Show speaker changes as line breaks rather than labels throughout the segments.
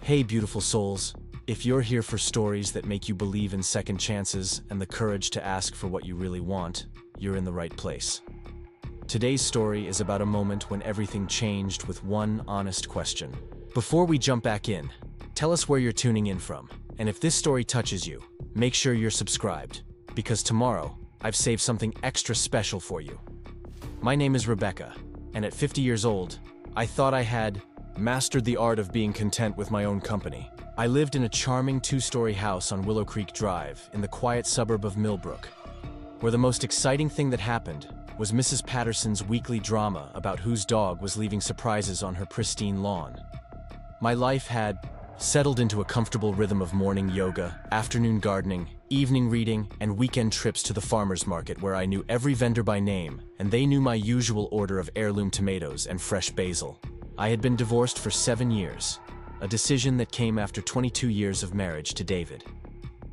Hey, beautiful souls. If you're here for stories that make you believe in second chances and the courage to ask for what you really want, you're in the right place. Today's story is about a moment when everything changed with one honest question. Before we jump back in, tell us where you're tuning in from, and if this story touches you, make sure you're subscribed, because tomorrow, I've saved something extra special for you. My name is Rebecca, and at 50 years old, I thought I had mastered the art of being content with my own company. I lived in a charming two-story house on Willow Creek Drive in the quiet suburb of Millbrook, where the most exciting thing that happened was Mrs. Patterson's weekly drama about whose dog was leaving surprises on her pristine lawn. My life had settled into a comfortable rhythm of morning yoga, afternoon gardening, evening reading, and weekend trips to the farmer's market where I knew every vendor by name, and they knew my usual order of heirloom tomatoes and fresh basil. I had been divorced for 7 years, a decision that came after 22 years of marriage to David,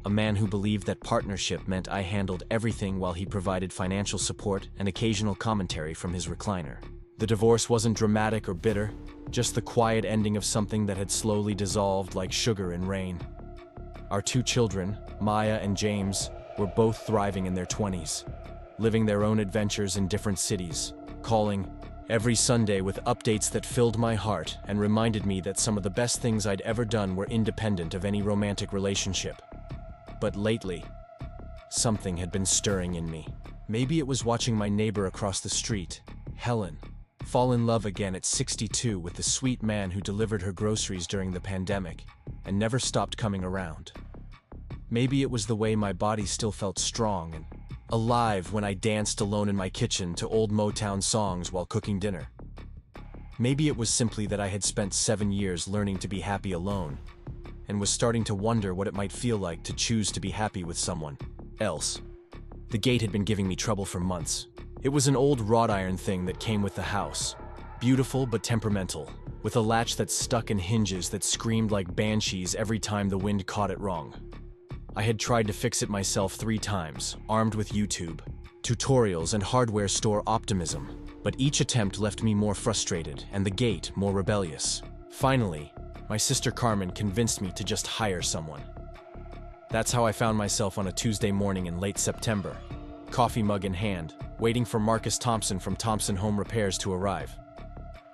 a man who believed that partnership meant I handled everything while he provided financial support and occasional commentary from his recliner. The divorce wasn't dramatic or bitter, just the quiet ending of something that had slowly dissolved like sugar in rain. Our 2 children, Maya and James, were both thriving in their 20s, living their own adventures in different cities, calling every Sunday with updates that filled my heart and reminded me that some of the best things I'd ever done were independent of any romantic relationship. But lately, something had been stirring in me. Maybe it was watching my neighbor across the street, Helen, fall in love again at 62 with the sweet man who delivered her groceries during the pandemic and never stopped coming around. Maybe it was the way my body still felt strong and alive when I danced alone in my kitchen to old Motown songs while cooking dinner. Maybe it was simply that I had spent 7 years learning to be happy alone and was starting to wonder what it might feel like to choose to be happy with someone else. The gate had been giving me trouble for months. It was an old wrought iron thing that came with the house, beautiful but temperamental, with a latch that stuck and hinges that screamed like banshees every time the wind caught it wrong. I had tried to fix it myself 3 times, armed with YouTube, tutorials, and hardware store optimism, but each attempt left me more frustrated and the gate more rebellious. Finally, my sister Carmen convinced me to just hire someone. That's how I found myself on a Tuesday morning in late September, coffee mug in hand, waiting for Marcus Thompson from Thompson Home Repairs to arrive.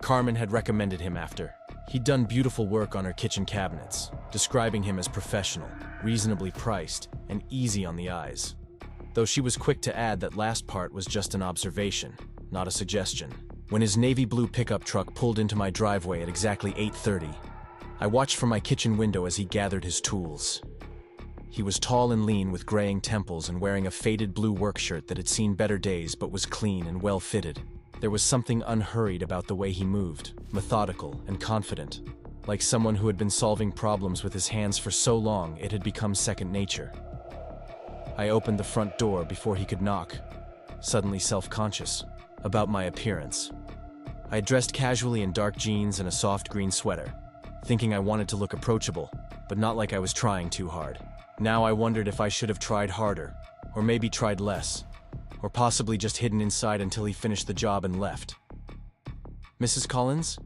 Carmen had recommended him after he'd done beautiful work on her kitchen cabinets, describing him as professional, reasonably priced, and easy on the eyes. Though she was quick to add that last part was just an observation, not a suggestion. When his navy blue pickup truck pulled into my driveway at exactly 8:30, I watched from my kitchen window as he gathered his tools. He was tall and lean with graying temples and wearing a faded blue work shirt that had seen better days but was clean and well-fitted. There was something unhurried about the way he moved, methodical and confident, like someone who had been solving problems with his hands for so long it had become second nature. I opened the front door before he could knock, suddenly self-conscious about my appearance. I had dressed casually in dark jeans and a soft green sweater, thinking I wanted to look approachable, but not like I was trying too hard. Now I wondered if I should have tried harder, or maybe tried less, or possibly just hidden inside until he finished the job and left. "Mrs. Collins?"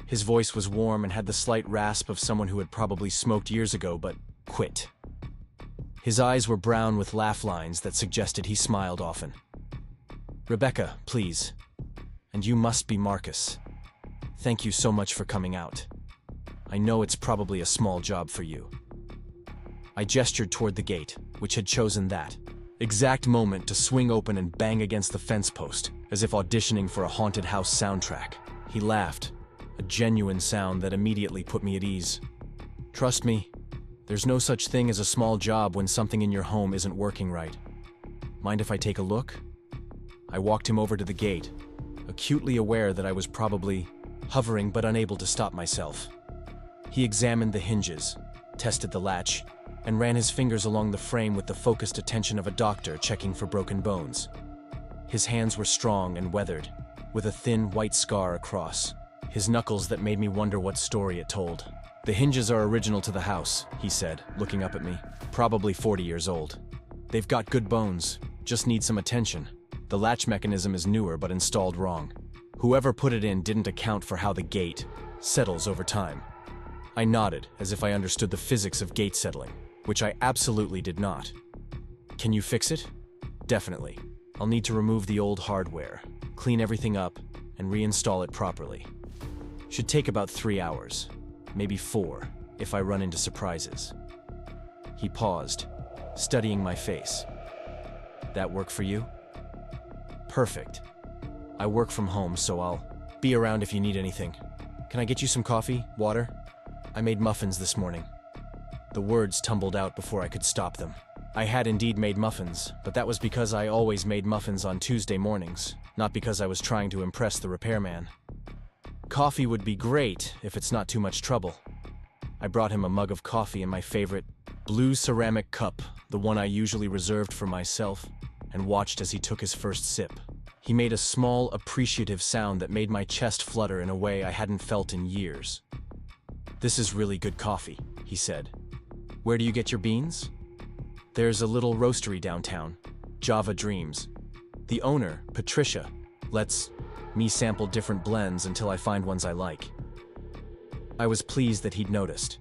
His voice was warm and had the slight rasp of someone who had probably smoked years ago but quit. His eyes were brown with laugh lines that suggested he smiled often. "Rebecca, please. And you must be Marcus. Thank you so much for coming out. I know it's probably a small job for you." I gestured toward the gate, which had chosen that exact moment to swing open and bang against the fence post, as if auditioning for a haunted house soundtrack. He laughed, a genuine sound that immediately put me at ease. "Trust me, there's no such thing as a small job when something in your home isn't working right. Mind if I take a look?" I walked him over to the gate, acutely aware that I was probably hovering but unable to stop myself. He examined the hinges, tested the latch, and ran his fingers along the frame with the focused attention of a doctor checking for broken bones. His hands were strong and weathered, with a thin white scar across his knuckles that made me wonder what story it told. "The hinges are original to the house," he said, looking up at me. "Probably 40 years old. They've got good bones, just need some attention. The latch mechanism is newer but installed wrong. Whoever put it in didn't account for how the gate settles over time." I nodded, as if I understood the physics of gate settling, which I absolutely did not. Can you fix it? Definitely. I'll need to remove the old hardware, clean everything up, and reinstall it properly. Should take about 3 hours, maybe 4, if I run into surprises. He paused, studying my face. That work for you? Perfect. I work from home, so I'll be around if you need anything. Can I get you some coffee, water? I made muffins this morning. The words tumbled out before I could stop them. I had indeed made muffins, but that was because I always made muffins on Tuesday mornings, not because I was trying to impress the repairman. Coffee would be great if it's not too much trouble. I brought him a mug of coffee in my favorite blue ceramic cup, the one I usually reserved for myself, and watched as he took his first sip. He made a small, appreciative sound that made my chest flutter in a way I hadn't felt in years. "This is really good coffee," he said. "Where do you get your beans?" "There's a little roastery downtown, Java Dreams. The owner, Patricia, lets me sample different blends until I find ones I like." I was pleased that he'd noticed.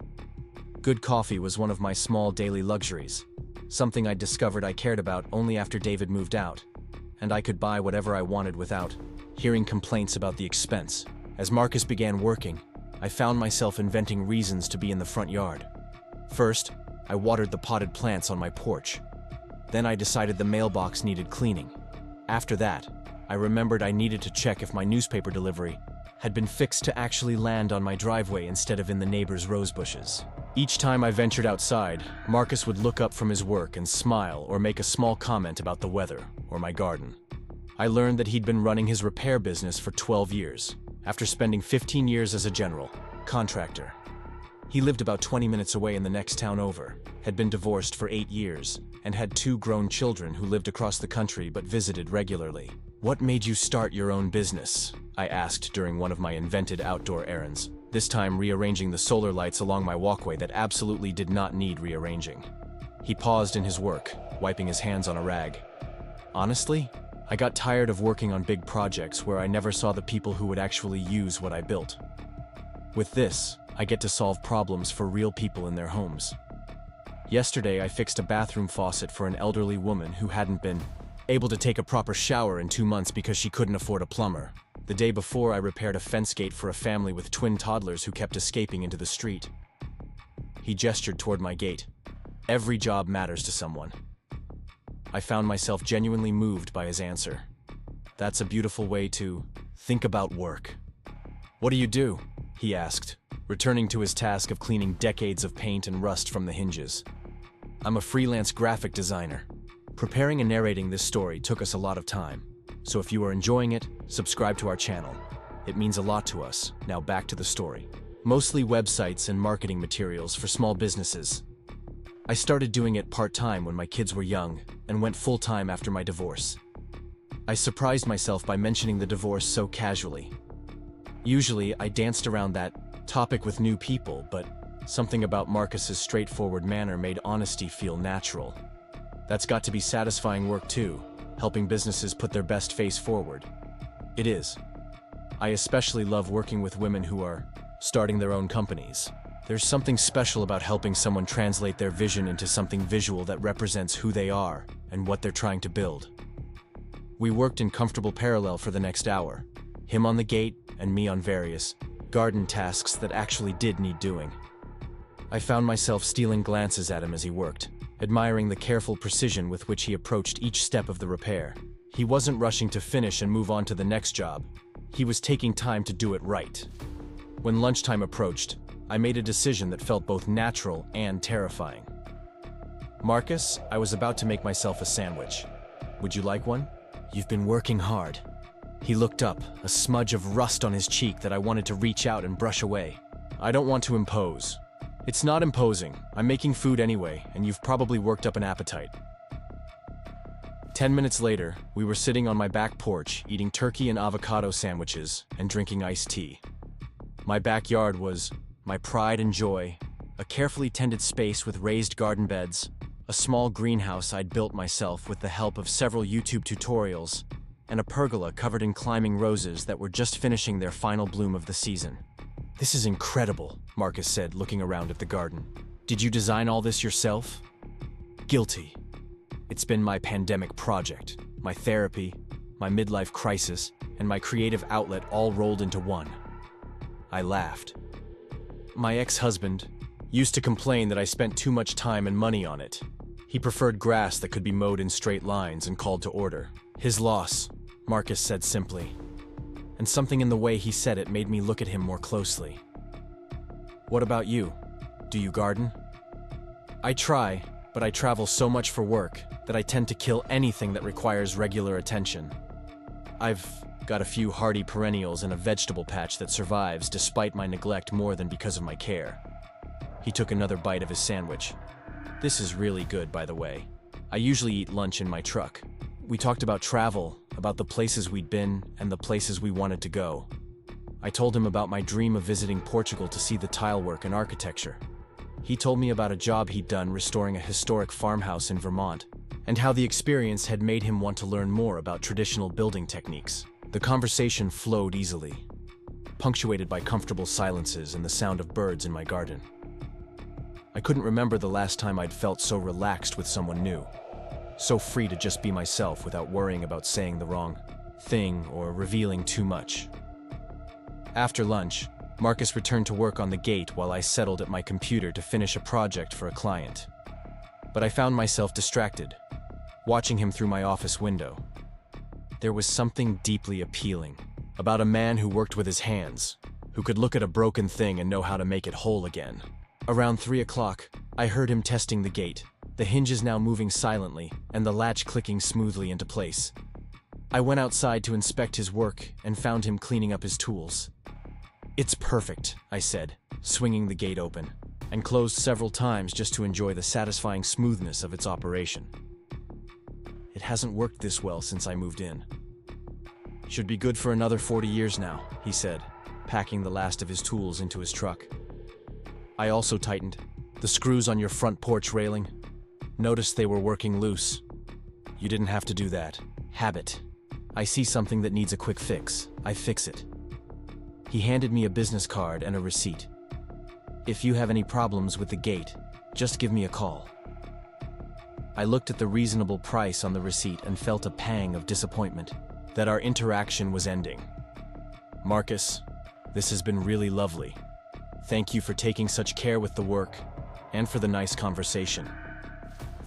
Good coffee was one of my small daily luxuries, something I discovered I cared about only after David moved out, and I could buy whatever I wanted without hearing complaints about the expense. As Marcus began working, I found myself inventing reasons to be in the front yard. First, I watered the potted plants on my porch. Then I decided the mailbox needed cleaning. After that, I remembered I needed to check if my newspaper delivery had been fixed to actually land on my driveway instead of in the neighbor's rose bushes. Each time I ventured outside, Marcus would look up from his work and smile or make a small comment about the weather or my garden. I learned that he'd been running his repair business for 12 years, after spending 15 years as a general contractor. He lived about 20 minutes away in the next town over, had been divorced for 8 years, and had 2 grown children who lived across the country but visited regularly. "What made you start your own business?" I asked during one of my invented outdoor errands, this time rearranging the solar lights along my walkway that absolutely did not need rearranging. He paused in his work, wiping his hands on a rag. "Honestly, I got tired of working on big projects where I never saw the people who would actually use what I built. With this, I get to solve problems for real people in their homes. Yesterday, I fixed a bathroom faucet for an elderly woman who hadn't been able to take a proper shower in 2 months because she couldn't afford a plumber. The day before, I repaired a fence gate for a family with twin toddlers who kept escaping into the street." He gestured toward my gate. Every job matters to someone. I found myself genuinely moved by his answer. That's a beautiful way to think about work. "What do you do?" he asked, returning to his task of cleaning decades of paint and rust from the hinges. "I'm a freelance graphic designer." Preparing and narrating this story took us a lot of time, so if you are enjoying it, subscribe to our channel. It means a lot to us. Now back to the story. Mostly websites and marketing materials for small businesses. I started doing it part-time when my kids were young, and went full-time after my divorce. I surprised myself by mentioning the divorce so casually. Usually, I danced around that topic with new people, but something about Marcus's straightforward manner made honesty feel natural. That's got to be satisfying work too, helping businesses put their best face forward. It is. I especially love working with women who are starting their own companies. There's something special about helping someone translate their vision into something visual that represents who they are and what they're trying to build. We worked in comfortable parallel for the next hour, him on the gate and me on various garden tasks that actually did need doing. I found myself stealing glances at him as he worked, admiring the careful precision with which he approached each step of the repair. He wasn't rushing to finish and move on to the next job. He was taking time to do it right. When lunchtime approached, I made a decision that felt both natural and terrifying. "Marcus, I was about to make myself a sandwich. Would you like one? You've been working hard." He looked up, a smudge of rust on his cheek that I wanted to reach out and brush away. "I don't want to impose." "It's not imposing. I'm making food anyway, and you've probably worked up an appetite." 10 minutes later, we were sitting on my back porch, eating turkey and avocado sandwiches and drinking iced tea. My backyard was my pride and joy, a carefully tended space with raised garden beds, a small greenhouse I'd built myself with the help of several YouTube tutorials, and a pergola covered in climbing roses that were just finishing their final bloom of the season. This is incredible, Marcus said, looking around at the garden. Did you design all this yourself? Guilty. It's been my pandemic project, my therapy, my midlife crisis, and my creative outlet all rolled into one. I laughed. My ex-husband used to complain that I spent too much time and money on it. He preferred grass that could be mowed in straight lines and called to order. His loss, Marcus said simply. And something in the way he said it made me look at him more closely. What about you? Do you garden? I try, but I travel so much for work that I tend to kill anything that requires regular attention. I've got a few hardy perennials and a vegetable patch that survives despite my neglect more than because of my care. He took another bite of his sandwich. This is really good, by the way. I usually eat lunch in my truck. We talked about travel, about the places we'd been, and the places we wanted to go. I told him about my dream of visiting Portugal to see the tile work and architecture. He told me about a job he'd done restoring a historic farmhouse in Vermont, and how the experience had made him want to learn more about traditional building techniques. The conversation flowed easily, punctuated by comfortable silences and the sound of birds in my garden. I couldn't remember the last time I'd felt so relaxed with someone new, so free to just be myself without worrying about saying the wrong thing or revealing too much. After lunch, Marcus returned to work on the gate while I settled at my computer to finish a project for a client. But I found myself distracted, watching him through my office window. There was something deeply appealing about a man who worked with his hands, who could look at a broken thing and know how to make it whole again. Around 3 o'clock, I heard him testing the gate, the hinges now moving silently and the latch clicking smoothly into place. I went outside to inspect his work and found him cleaning up his tools. "It's perfect," I said, swinging the gate open, and closed several times just to enjoy the satisfying smoothness of its operation. "It hasn't worked this well since I moved in. Should be good for another 40 years now," he said, packing the last of his tools into his truck. I also tightened the screws on your front porch railing. Noticed they were working loose. "You didn't have to do that. Habit. I see something that needs a quick fix. I fix it." He handed me a business card and a receipt. "If you have any problems with the gate, just give me a call." I looked at the reasonable price on the receipt and felt a pang of disappointment that our interaction was ending. "Marcus, this has been really lovely. Thank you for taking such care with the work and for the nice conversation.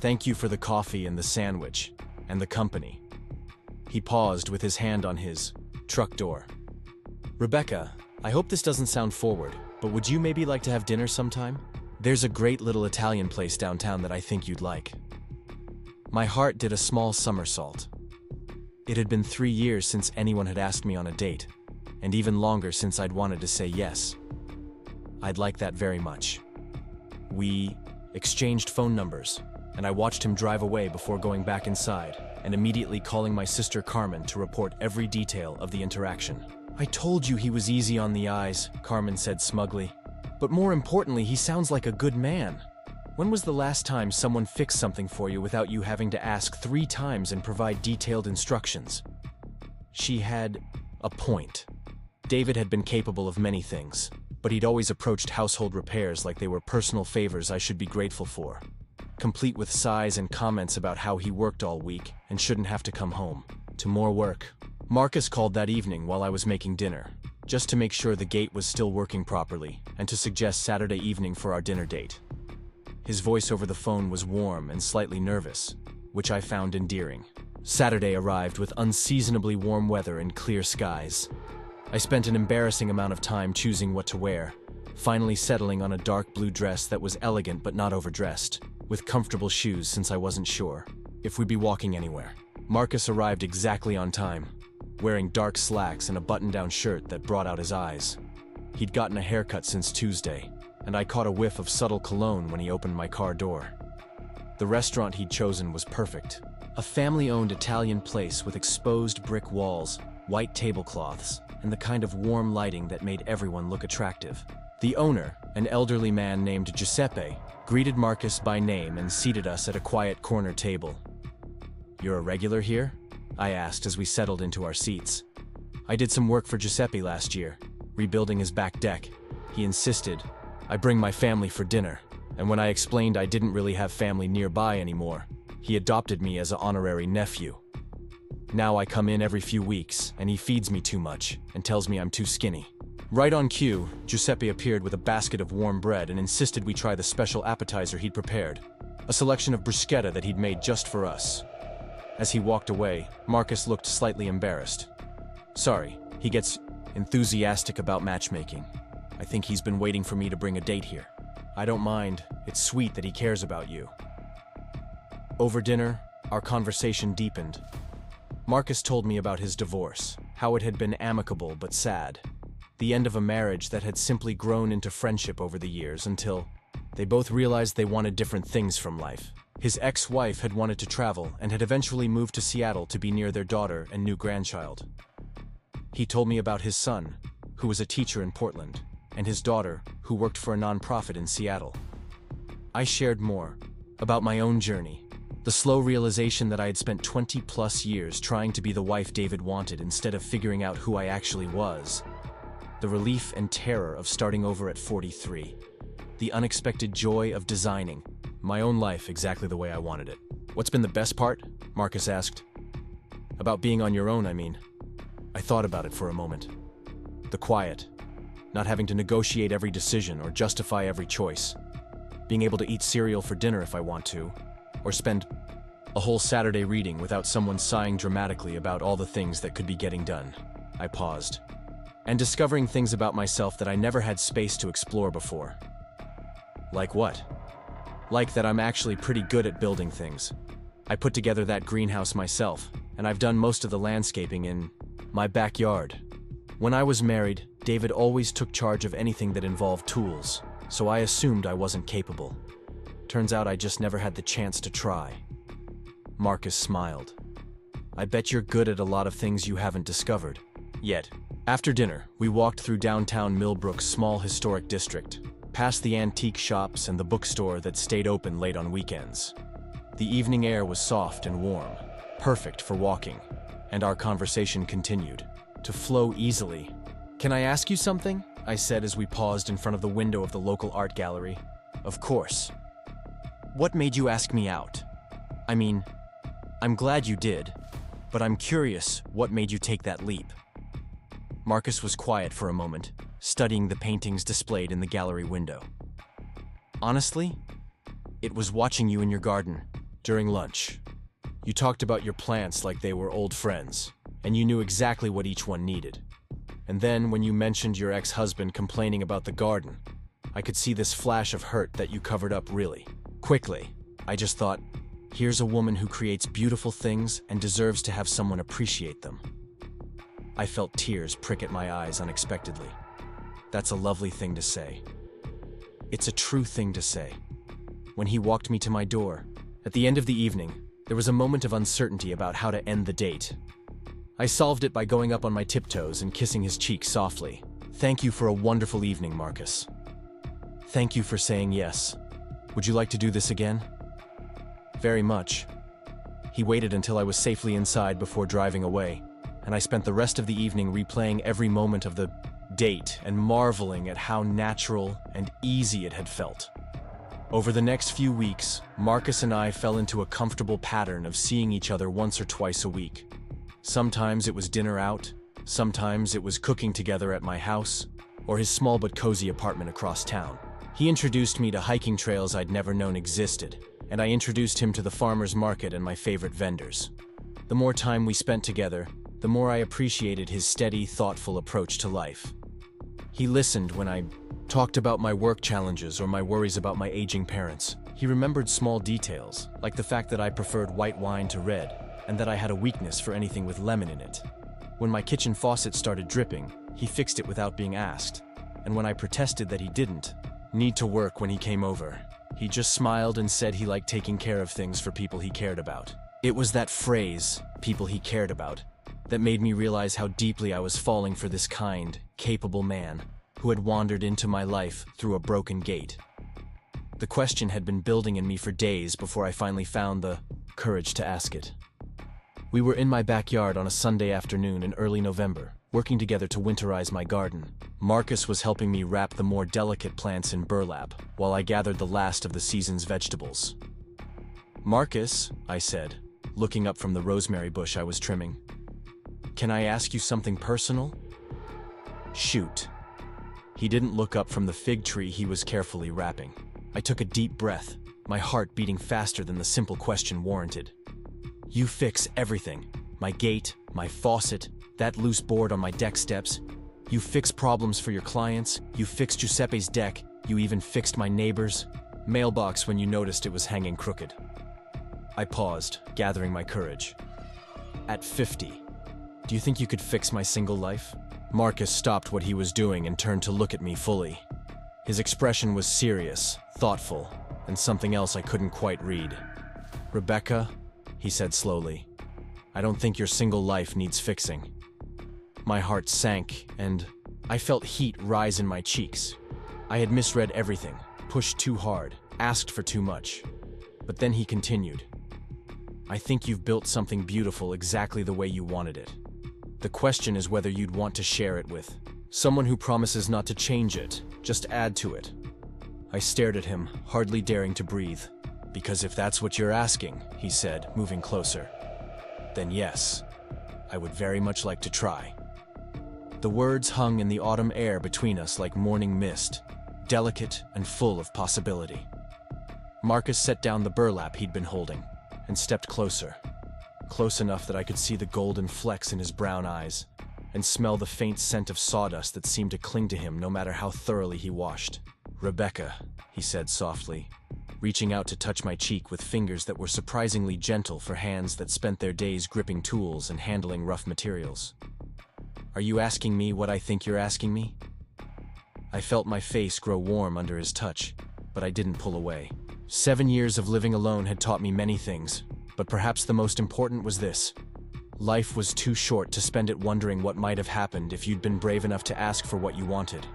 Thank you for the coffee and the sandwich and the company." He paused with his hand on his truck door. "Rebecca, I hope this doesn't sound forward, but would you maybe like to have dinner sometime? There's a great little Italian place downtown that I think you'd like." My heart did a small somersault. It had been 3 years since anyone had asked me on a date, and even longer since I'd wanted to say yes. I'd like that very much. We exchanged phone numbers, and I watched him drive away before going back inside and immediately calling my sister Carmen to report every detail of the interaction. "I told you he was easy on the eyes," Carmen said smugly. "But more importantly, he sounds like a good man. When was the last time someone fixed something for you without you having to ask 3 times and provide detailed instructions?" She had a point. David had been capable of many things, but he'd always approached household repairs like they were personal favors I should be grateful for, complete with sighs and comments about how he worked all week and shouldn't have to come home to more work. Marcus called that evening while I was making dinner, just to make sure the gate was still working properly and to suggest Saturday evening for our dinner date. His voice over the phone was warm and slightly nervous, which I found endearing. Saturday arrived with unseasonably warm weather and clear skies. I spent an embarrassing amount of time choosing what to wear, finally settling on a dark blue dress that was elegant but not overdressed, with comfortable shoes since I wasn't sure if we'd be walking anywhere. Marcus arrived exactly on time, wearing dark slacks and a button-down shirt that brought out his eyes. He'd gotten a haircut since Tuesday, and I caught a whiff of subtle cologne when he opened my car door. The restaurant he'd chosen was perfect. A family-owned Italian place with exposed brick walls, white tablecloths, and the kind of warm lighting that made everyone look attractive. The owner, an elderly man named Giuseppe, greeted Marcus by name and seated us at a quiet corner table. "You're a regular here?" I asked as we settled into our seats. "I did some work for Giuseppe last year, rebuilding his back deck. He insisted I bring my family for dinner, and when I explained I didn't really have family nearby anymore, he adopted me as an honorary nephew. Now I come in every few weeks, and he feeds me too much and tells me I'm too skinny. Right on cue, Giuseppe appeared with a basket of warm bread and insisted we try the special appetizer he'd prepared, a selection of bruschetta that he'd made just for us. As he walked away, Marcus looked slightly embarrassed. Sorry, he gets enthusiastic about matchmaking. I think he's been waiting for me to bring a date here. I don't mind, it's sweet that he cares about you. Over dinner, our conversation deepened. Marcus told me about his divorce, how it had been amicable but sad. The end of a marriage that had simply grown into friendship over the years until they both realized they wanted different things from life. His ex-wife had wanted to travel and had eventually moved to Seattle to be near their daughter and new grandchild. He told me about his son, who was a teacher in Portland, and his daughter, who worked for a nonprofit in Seattle. I shared more about my own journey, the slow realization that I had spent 20+ years trying to be the wife David wanted instead of figuring out who I actually was, the relief and terror of starting over at 43, the unexpected joy of designing my own life exactly the way I wanted it. What's been the best part? Marcus asked. About being on your own, I mean. I thought about it for a moment. The quiet, not having to negotiate every decision or justify every choice, being able to eat cereal for dinner if I want to, or spend a whole Saturday reading without someone sighing dramatically about all the things that could be getting done. I paused. And discovering things about myself that I never had space to explore before. Like what? Like that I'm actually pretty good at building things. I put together that greenhouse myself, and I've done most of the landscaping in my backyard. When I was married, David always took charge of anything that involved tools, so I assumed I wasn't capable. Turns out I just never had the chance to try. Marcus smiled. I bet you're good at a lot of things you haven't discovered yet. After dinner, we walked through downtown Millbrook's small historic district, past the antique shops and the bookstore that stayed open late on weekends. The evening air was soft and warm, perfect for walking, and our conversation continued to flow easily. Can I ask you something? I said as we paused in front of the window of the local art gallery. Of course. What made you ask me out? I mean, I'm glad you did, but I'm curious what made you take that leap. Marcus was quiet for a moment, studying the paintings displayed in the gallery window. Honestly, it was watching you in your garden during lunch. You talked about your plants like they were old friends, and you knew exactly what each one needed. And then when you mentioned your ex-husband complaining about the garden, I could see this flash of hurt that you covered up really quickly. I just thought, here's a woman who creates beautiful things and deserves to have someone appreciate them. I felt tears prick at my eyes unexpectedly. That's a lovely thing to say. It's a true thing to say. When he walked me to my door, at the end of the evening, there was a moment of uncertainty about how to end the date. I solved it by going up on my tiptoes and kissing his cheek softly. Thank you for a wonderful evening, Marcus. Thank you for saying yes. Would you like to do this again? Very much. He waited until I was safely inside before driving away, and I spent the rest of the evening replaying every moment of the date and marveling at how natural and easy it had felt. Over the next few weeks, Marcus and I fell into a comfortable pattern of seeing each other once or twice a week. Sometimes it was dinner out, sometimes it was cooking together at my house, or his small but cozy apartment across town. He introduced me to hiking trails I'd never known existed, and I introduced him to the farmer's market and my favorite vendors. The more time we spent together, the more I appreciated his steady, thoughtful approach to life. He listened when I talked about my work challenges or my worries about my aging parents. He remembered small details, like the fact that I preferred white wine to red, and that I had a weakness for anything with lemon in it. When my kitchen faucet started dripping, he fixed it without being asked, and when I protested that he didn't need to work when he came over, he just smiled and said he liked taking care of things for people he cared about. It was that phrase, people he cared about, that made me realize how deeply I was falling for this kind, capable man who had wandered into my life through a broken gate. The question had been building in me for days before I finally found the courage to ask it. We were in my backyard on a Sunday afternoon in early November, working together to winterize my garden. Marcus was helping me wrap the more delicate plants in burlap, while I gathered the last of the season's vegetables. "Marcus," I said, looking up from the rosemary bush I was trimming, "can I ask you something personal?" "Shoot." He didn't look up from the fig tree he was carefully wrapping. I took a deep breath, my heart beating faster than the simple question warranted. "You fix everything. My gate, my faucet, that loose board on my deck steps. You fix problems for your clients. You fixed Giuseppe's deck. You even fixed my neighbor's mailbox when you noticed it was hanging crooked." I paused, gathering my courage. "At 50, do you think you could fix my single life?" Marcus stopped what he was doing and turned to look at me fully. His expression was serious, thoughtful, and something else I couldn't quite read. "Rebecca," he said slowly, "I don't think your single life needs fixing." My heart sank, and I felt heat rise in my cheeks. I had misread everything, pushed too hard, asked for too much. But then he continued, "I think you've built something beautiful exactly the way you wanted it. The question is whether you'd want to share it with someone who promises not to change it, just add to it." I stared at him, hardly daring to breathe. "Because if that's what you're asking," he said, moving closer, "then yes, I would very much like to try." The words hung in the autumn air between us like morning mist, delicate and full of possibility. Marcus set down the burlap he'd been holding and stepped closer, close enough that I could see the golden flecks in his brown eyes and smell the faint scent of sawdust that seemed to cling to him no matter how thoroughly he washed. "Rebecca," he said softly, reaching out to touch my cheek with fingers that were surprisingly gentle for hands that spent their days gripping tools and handling rough materials. "Are you asking me what I think you're asking me?" I felt my face grow warm under his touch, but I didn't pull away. 7 years of living alone had taught me many things, but perhaps the most important was this: life was too short to spend it wondering what might have happened if you'd been brave enough to ask for what you wanted.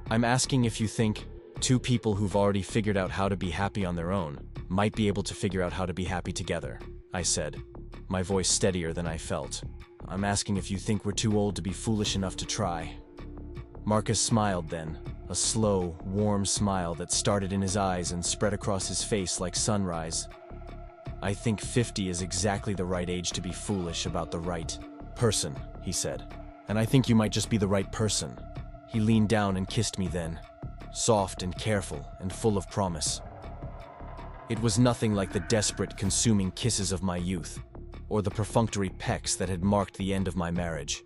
I'm asking if you think two people who've already figured out how to be happy on their own might be able to figure out how to be happy together, I said, my voice steadier than I felt. "I'm asking if you think we're too old to be foolish enough to try." Marcus smiled then, a slow, warm smile that started in his eyes and spread across his face like sunrise. "I think 50 is exactly the right age to be foolish about the right person," he said. "And I think you might just be the right person." He leaned down and kissed me then, soft and careful and full of promise. It was nothing like the desperate, consuming kisses of my youth, or the perfunctory pecks that had marked the end of my marriage.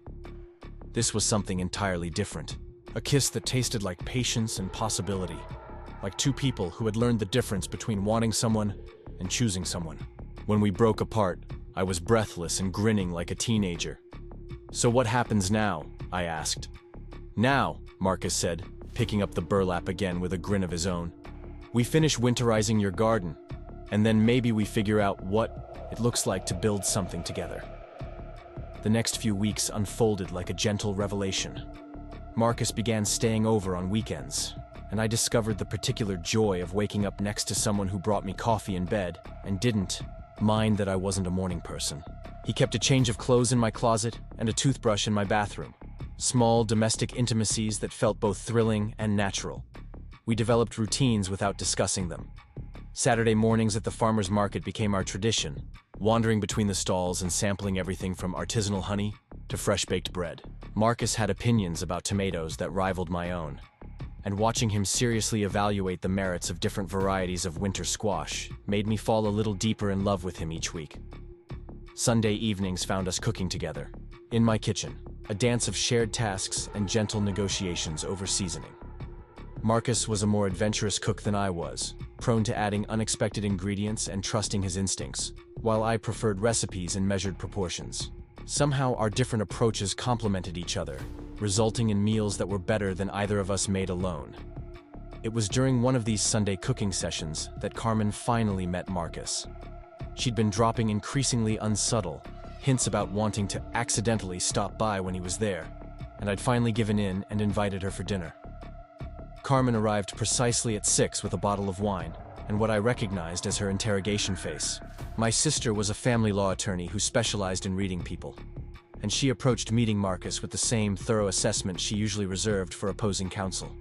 This was something entirely different. A kiss that tasted like patience and possibility, like two people who had learned the difference between wanting someone and choosing someone. When we broke apart, I was breathless and grinning like a teenager. "So what happens now?" I asked. "Now," Marcus said, picking up the burlap again with a grin of his own, "we finish winterizing your garden, and then maybe we figure out what it looks like to build something together." The next few weeks unfolded like a gentle revelation. Marcus began staying over on weekends, and I discovered the particular joy of waking up next to someone who brought me coffee in bed and didn't mind that I wasn't a morning person. He kept a change of clothes in my closet and a toothbrush in my bathroom. Small domestic intimacies that felt both thrilling and natural. We developed routines without discussing them. Saturday mornings at the farmer's market became our tradition, wandering between the stalls and sampling everything from artisanal honey to fresh-baked bread. Marcus had opinions about tomatoes that rivaled my own, and watching him seriously evaluate the merits of different varieties of winter squash made me fall a little deeper in love with him each week. Sunday evenings found us cooking together, in my kitchen, a dance of shared tasks and gentle negotiations over seasoning. Marcus was a more adventurous cook than I was, prone to adding unexpected ingredients and trusting his instincts, while I preferred recipes in measured proportions. Somehow our different approaches complemented each other, resulting in meals that were better than either of us made alone. It was during one of these Sunday cooking sessions that Carmen finally met Marcus. She'd been dropping increasingly unsubtle hints about wanting to accidentally stop by when he was there, and I'd finally given in and invited her for dinner. Carmen arrived precisely at 6 with a bottle of wine and what I recognized as her interrogation face. My sister was a family law attorney who specialized in reading people. and she approached meeting Marcus with the same thorough assessment she usually reserved for opposing counsel.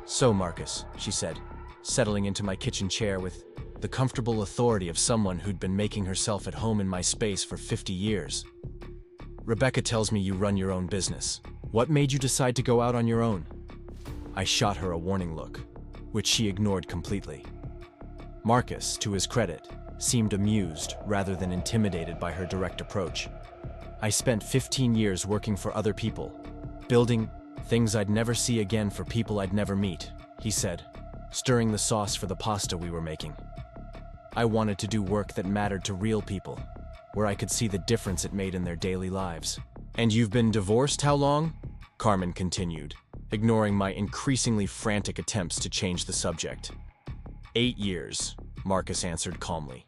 "So, Marcus," she said, settling into my kitchen chair with the comfortable authority of someone who'd been making herself at home in my space for 50 years. "Rebecca tells me you run your own business. What made you decide to go out on your own?" I shot her a warning look, which she ignored completely. Marcus, to his credit, seemed amused rather than intimidated by her direct approach. "I spent 15 years working for other people, building things I'd never see again for people I'd never meet," he said, stirring the sauce for the pasta we were making. "I wanted to do work that mattered to real people, where I could see the difference it made in their daily lives." "And you've been divorced how long?" Carmen continued, ignoring my increasingly frantic attempts to change the subject. 8 years, Marcus answered calmly.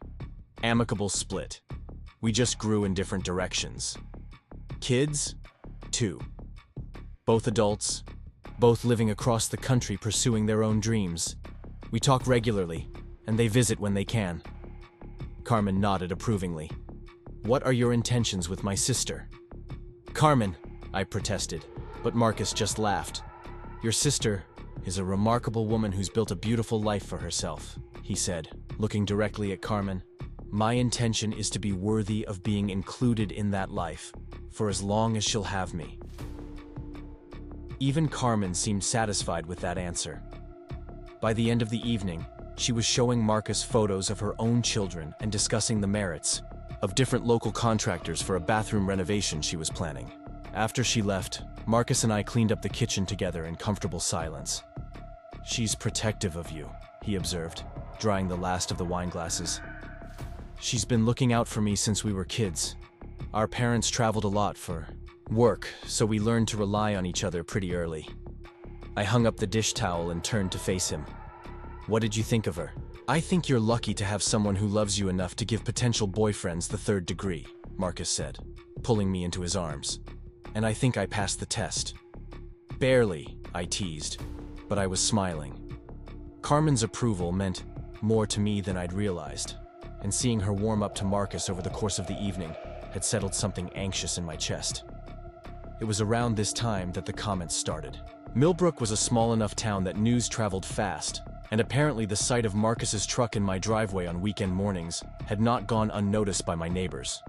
"Amicable split. We just grew in different directions. Kids? 2. Both adults, both living across the country pursuing their own dreams. We talk regularly, and they visit when they can." Carmen nodded approvingly. "What are your intentions with my sister?" "Carmen," I protested, but Marcus just laughed. "Your sister is a remarkable woman who's built a beautiful life for herself," he said, looking directly at Carmen. "My intention is to be worthy of being included in that life, for as long as she'll have me." Even Carmen seemed satisfied with that answer. By the end of the evening, she was showing Marcus photos of her own children and discussing the merits of different local contractors for a bathroom renovation she was planning. After she left, Marcus and I cleaned up the kitchen together in comfortable silence. "She's protective of you," he observed, drying the last of the wine glasses. "She's been looking out for me since we were kids. Our parents traveled a lot for work, so we learned to rely on each other pretty early." I hung up the dish towel and turned to face him. "What did you think of her?" "I think you're lucky to have someone who loves you enough to give potential boyfriends the third degree," Marcus said, pulling me into his arms. "And I think I passed the test." "Barely," I teased, but I was smiling. Carmen's approval meant more to me than I'd realized, and seeing her warm up to Marcus over the course of the evening had settled something anxious in my chest. It was around this time that the comments started. Millbrook was a small enough town that news traveled fast, and apparently the sight of Marcus's truck in my driveway on weekend mornings had not gone unnoticed by my neighbors.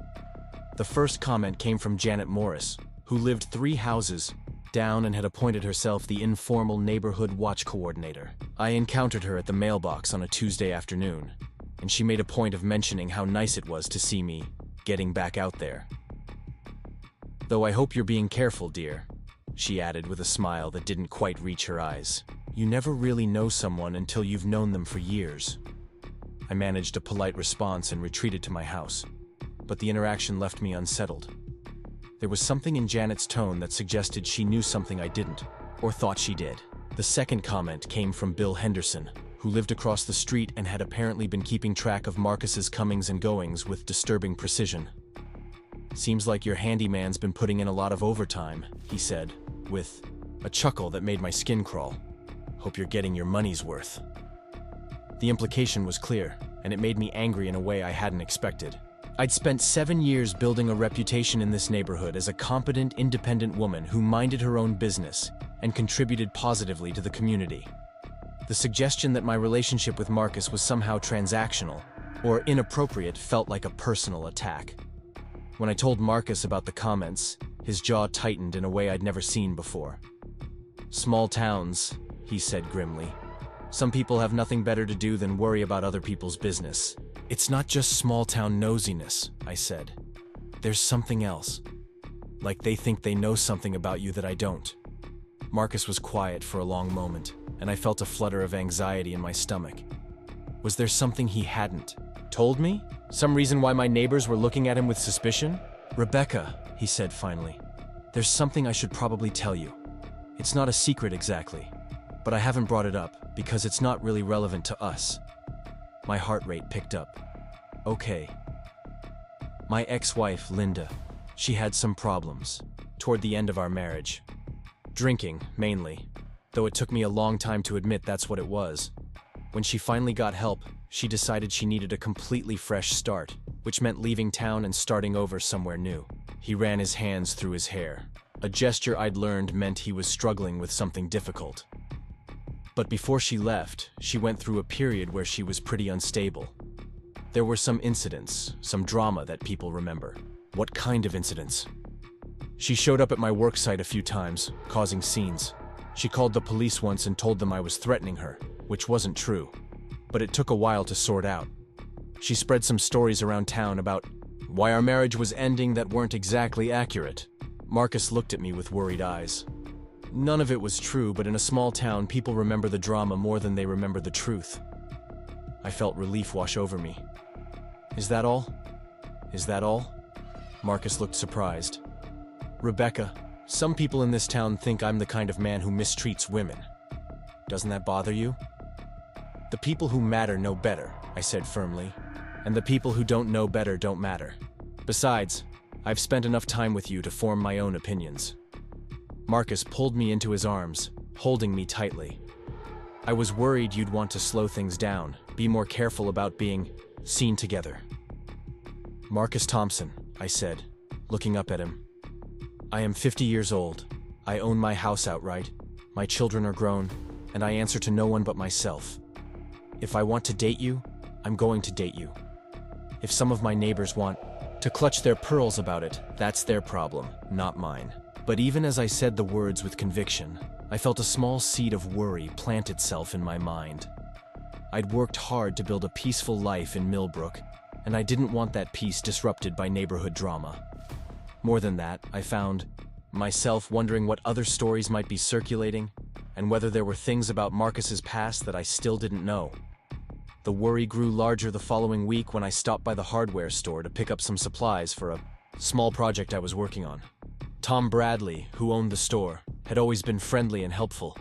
The first comment came from Janet Morris, who lived 3 houses down and had appointed herself the informal neighborhood watch coordinator. I encountered her at the mailbox on a Tuesday afternoon, and she made a point of mentioning how nice it was to see me getting back out there. "Though I hope you're being careful, dear," she added with a smile that didn't quite reach her eyes. "You never really know someone until you've known them for years." I managed a polite response and retreated to my house, but the interaction left me unsettled. There was something in Janet's tone that suggested she knew something I didn't, or thought she did. The second comment came from Bill Henderson, who lived across the street and had apparently been keeping track of Marcus's comings and goings with disturbing precision. "Seems like your handyman's been putting in a lot of overtime," he said, with a chuckle that made my skin crawl. "Hope you're getting your money's worth." The implication was clear, and it made me angry in a way I hadn't expected. I'd spent 7 years building a reputation in this neighborhood as a competent, independent woman who minded her own business and contributed positively to the community. The suggestion that my relationship with Marcus was somehow transactional or inappropriate felt like a personal attack. When I told Marcus about the comments, his jaw tightened in a way I'd never seen before. "Small towns," he said grimly. "Some people have nothing better to do than worry about other people's business." "It's not just small-town nosiness," I said. "There's something else. Like they think they know something about you that I don't." Marcus was quiet for a long moment, and I felt a flutter of anxiety in my stomach. Was there something he hadn't told me? Some reason why my neighbors were looking at him with suspicion? "Rebecca," he said finally, "there's something I should probably tell you. It's not a secret exactly, but I haven't brought it up because it's not really relevant to us." My heart rate picked up. "Okay." My ex-wife, Linda, she had some problems toward the end of our marriage. Drinking, mainly, though it took me a long time to admit that's what it was. When she finally got help, she decided she needed a completely fresh start, which meant leaving town and starting over somewhere new. He ran his hands through his hair. A gesture I'd learned meant he was struggling with something difficult. But before she left, she went through a period where she was pretty unstable. There were some incidents, some drama that people remember. What kind of incidents? She showed up at my work site a few times, causing scenes. She called the police once and told them I was threatening her, which wasn't true. But it took a while to sort out. She spread some stories around town about why our marriage was ending that weren't exactly accurate. Marcus looked at me with worried eyes. None of it was true, but in a small town, people remember the drama more than they remember the truth. I felt relief wash over me. Is that all? Is that all? Marcus looked surprised. Rebecca, some people in this town think I'm the kind of man who mistreats women. Doesn't that bother you? The people who matter know better, I said firmly. And the people who don't know better don't matter. Besides, I've spent enough time with you to form my own opinions. Marcus pulled me into his arms, holding me tightly. I was worried you'd want to slow things down, be more careful about being seen together. Marcus Thompson, I said, looking up at him. I am 50 years old. I own my house outright. My children are grown, and I answer to no one but myself. If I want to date you, I'm going to date you. If some of my neighbors want to clutch their pearls about it, that's their problem, not mine. But even as I said the words with conviction, I felt a small seed of worry plant itself in my mind. I'd worked hard to build a peaceful life in Millbrook, and I didn't want that peace disrupted by neighborhood drama. More than that, I found myself wondering what other stories might be circulating, and whether there were things about Marcus's past that I still didn't know. The worry grew larger the following week when I stopped by the hardware store to pick up some supplies for a small project I was working on. Tom Bradley, who owned the store, had always been friendly and helpful,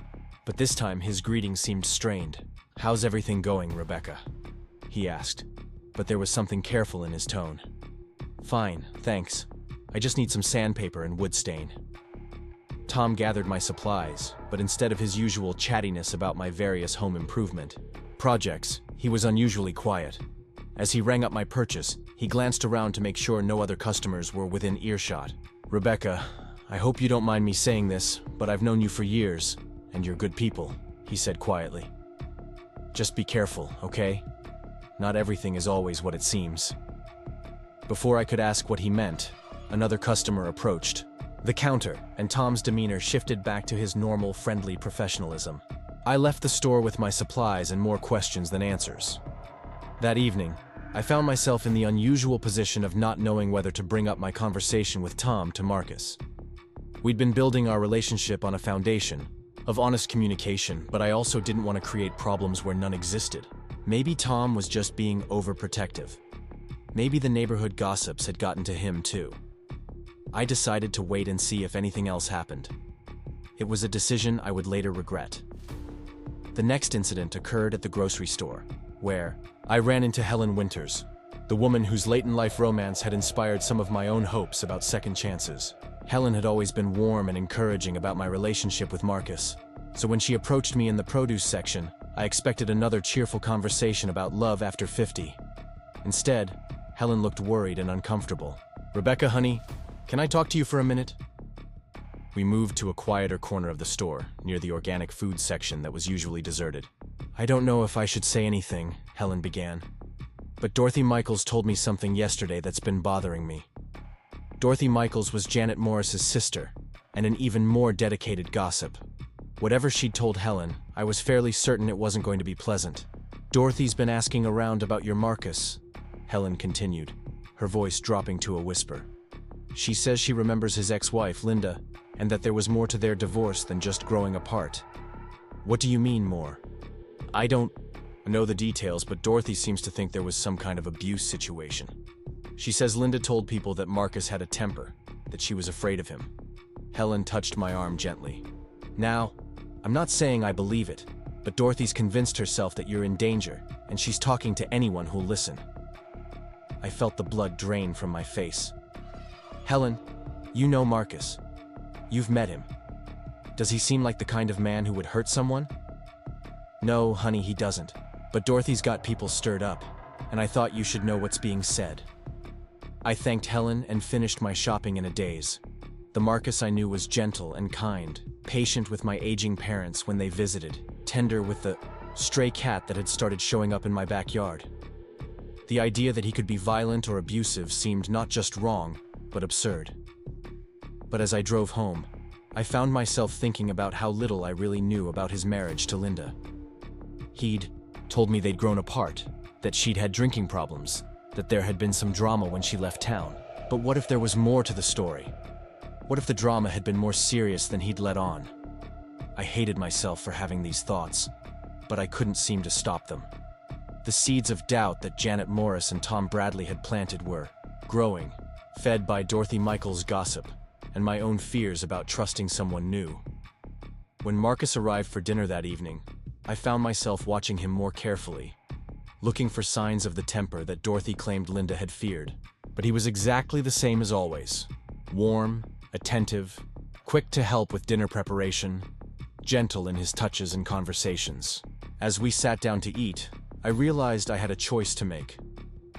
but this time his greeting seemed strained. "How's everything going, Rebecca?" he asked, but there was something careful in his tone. "Fine, thanks. I just need some sandpaper and wood stain." Tom gathered my supplies, but instead of his usual chattiness about my various home improvement projects, he was unusually quiet. As he rang up my purchase, he glanced around to make sure no other customers were within earshot. "Rebecca, I hope you don't mind me saying this, but I've known you for years, and you're good people," he said quietly. "Just be careful, okay? Not everything is always what it seems." Before I could ask what he meant, another customer approached the counter, and Tom's demeanor shifted back to his normal, friendly professionalism. I left the store with my supplies and more questions than answers. That evening, I found myself in the unusual position of not knowing whether to bring up my conversation with Tom to Marcus. We'd been building our relationship on a foundation of honest communication, but I also didn't want to create problems where none existed. Maybe Tom was just being overprotective. Maybe the neighborhood gossips had gotten to him too. I decided to wait and see if anything else happened. It was a decision I would later regret. The next incident occurred at the grocery store, where I ran into Helen Winters, the woman whose late-in-life romance had inspired some of my own hopes about second chances. Helen had always been warm and encouraging about my relationship with Marcus, so when she approached me in the produce section, I expected another cheerful conversation about love after 50. Instead, Helen looked worried and uncomfortable. "Rebecca, honey, can I talk to you for a minute?" We moved to a quieter corner of the store, near the organic food section that was usually deserted. "I don't know if I should say anything," Helen began, "but Dorothy Michaels told me something yesterday that's been bothering me." Dorothy Michaels was Janet Morris's sister, and an even more dedicated gossip. Whatever she'd told Helen, I was fairly certain it wasn't going to be pleasant. "Dorothy's been asking around about your Marcus," Helen continued, her voice dropping to a whisper. "She says she remembers his ex-wife, Linda, and that there was more to their divorce than just growing apart." "What do you mean, more?" "I don't know the details, but Dorothy seems to think there was some kind of abuse situation. She says Linda told people that Marcus had a temper, that she was afraid of him." Helen touched my arm gently. "Now, I'm not saying I believe it, but Dorothy's convinced herself that you're in danger, and she's talking to anyone who'll listen." I felt the blood drain from my face. "Helen, you know Marcus. You've met him. Does he seem like the kind of man who would hurt someone?" "No, honey, he doesn't. But Dorothy's got people stirred up, and I thought you should know what's being said." I thanked Helen and finished my shopping in a daze. The Marcus I knew was gentle and kind, patient with my aging parents when they visited, tender with the stray cat that had started showing up in my backyard. The idea that he could be violent or abusive seemed not just wrong, but absurd. But as I drove home, I found myself thinking about how little I really knew about his marriage to Linda. He'd told me they'd grown apart, that she'd had drinking problems, that there had been some drama when she left town. But what if there was more to the story? What if the drama had been more serious than he'd let on? I hated myself for having these thoughts, but I couldn't seem to stop them. The seeds of doubt that Janet Morris and Tom Bradley had planted were growing, fed by Dorothy Michaels' gossip and my own fears about trusting someone new. When Marcus arrived for dinner that evening, I found myself watching him more carefully, looking for signs of the temper that Dorothy claimed Linda had feared. But he was exactly the same as always. Warm, attentive, quick to help with dinner preparation, gentle in his touches and conversations. As we sat down to eat, I realized I had a choice to make.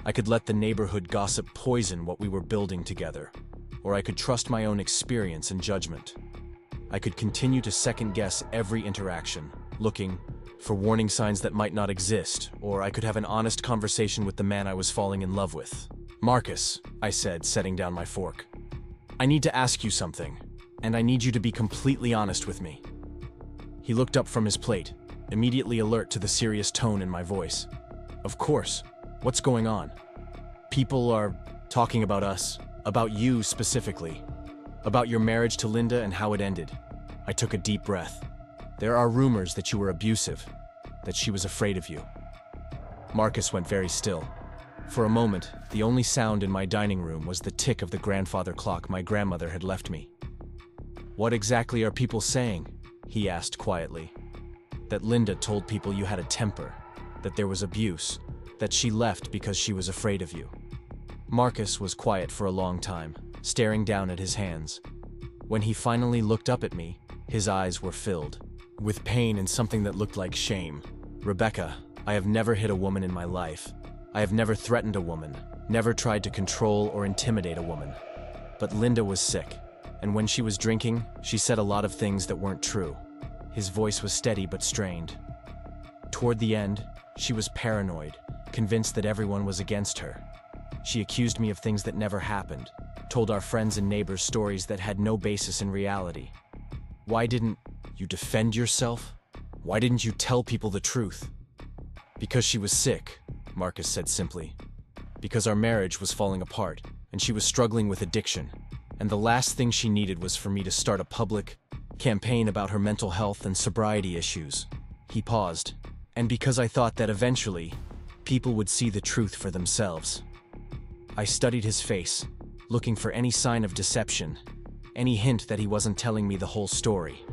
I could let the neighborhood gossip poison what we were building together, or I could trust my own experience and judgment. I could continue to second-guess every interaction, looking for warning signs that might not exist, or I could have an honest conversation with the man I was falling in love with. "Marcus," I said, setting down my fork, "I need to ask you something, and I need you to be completely honest with me." He looked up from his plate, immediately alert to the serious tone in my voice. "Of course. What's going on?" "People are talking about us, about you specifically, about your marriage to Linda and how it ended." I took a deep breath. "There are rumors that you were abusive, that she was afraid of you." Marcus went very still. For a moment, the only sound in my dining room was the tick of the grandfather clock my grandmother had left me. "What exactly are people saying?" he asked quietly. "That Linda told people you had a temper, that there was abuse, that she left because she was afraid of you." Marcus was quiet for a long time, staring down at his hands. When he finally looked up at me, his eyes were filled with pain and something that looked like shame. "Rebecca, I have never hit a woman in my life. I have never threatened a woman, never tried to control or intimidate a woman. But Linda was sick, and when she was drinking, she said a lot of things that weren't true." His voice was steady but strained. "Toward the end, she was paranoid, convinced that everyone was against her. She accused me of things that never happened, told our friends and neighbors stories that had no basis in reality. Why didn't you defend yourself? Why didn't you tell people the truth?" "Because she was sick," Marcus said simply. "Because our marriage was falling apart, and she was struggling with addiction, and the last thing she needed was for me to start a public campaign about her mental health and sobriety issues." He paused. "And because I thought that eventually, people would see the truth for themselves." I studied his face, looking for any sign of deception, any hint that he wasn't telling me the whole story.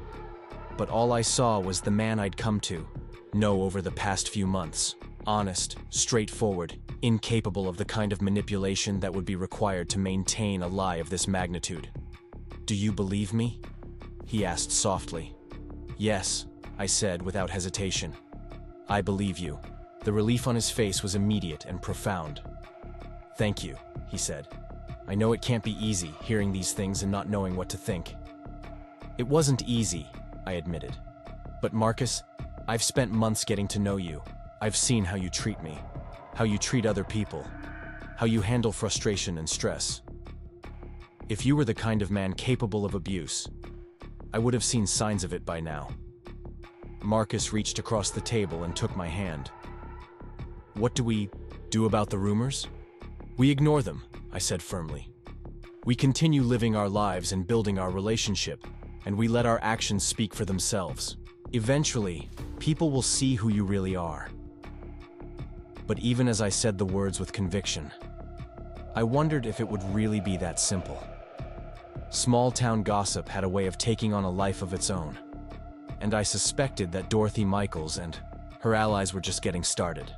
But all I saw was the man I'd come to know over the past few months. Honest, straightforward, incapable of the kind of manipulation that would be required to maintain a lie of this magnitude. "Do you believe me?" he asked softly. "Yes," I said without hesitation. "I believe you." The relief on his face was immediate and profound. "Thank you," he said. "I know it can't be easy, hearing these things and not knowing what to think." "It wasn't easy," I admitted. "But Marcus, I've spent months getting to know you. I've seen how you treat me, how you treat other people, how you handle frustration and stress. If you were the kind of man capable of abuse, I would have seen signs of it by now." Marcus reached across the table and took my hand. "What do we do about the rumors?" "We ignore them," I said firmly. "We continue living our lives and building our relationship, and we let our actions speak for themselves. Eventually, people will see who you really are." But even as I said the words with conviction, I wondered if it would really be that simple. Small-town gossip had a way of taking on a life of its own, and I suspected that Dorothy Michaels and her allies were just getting started.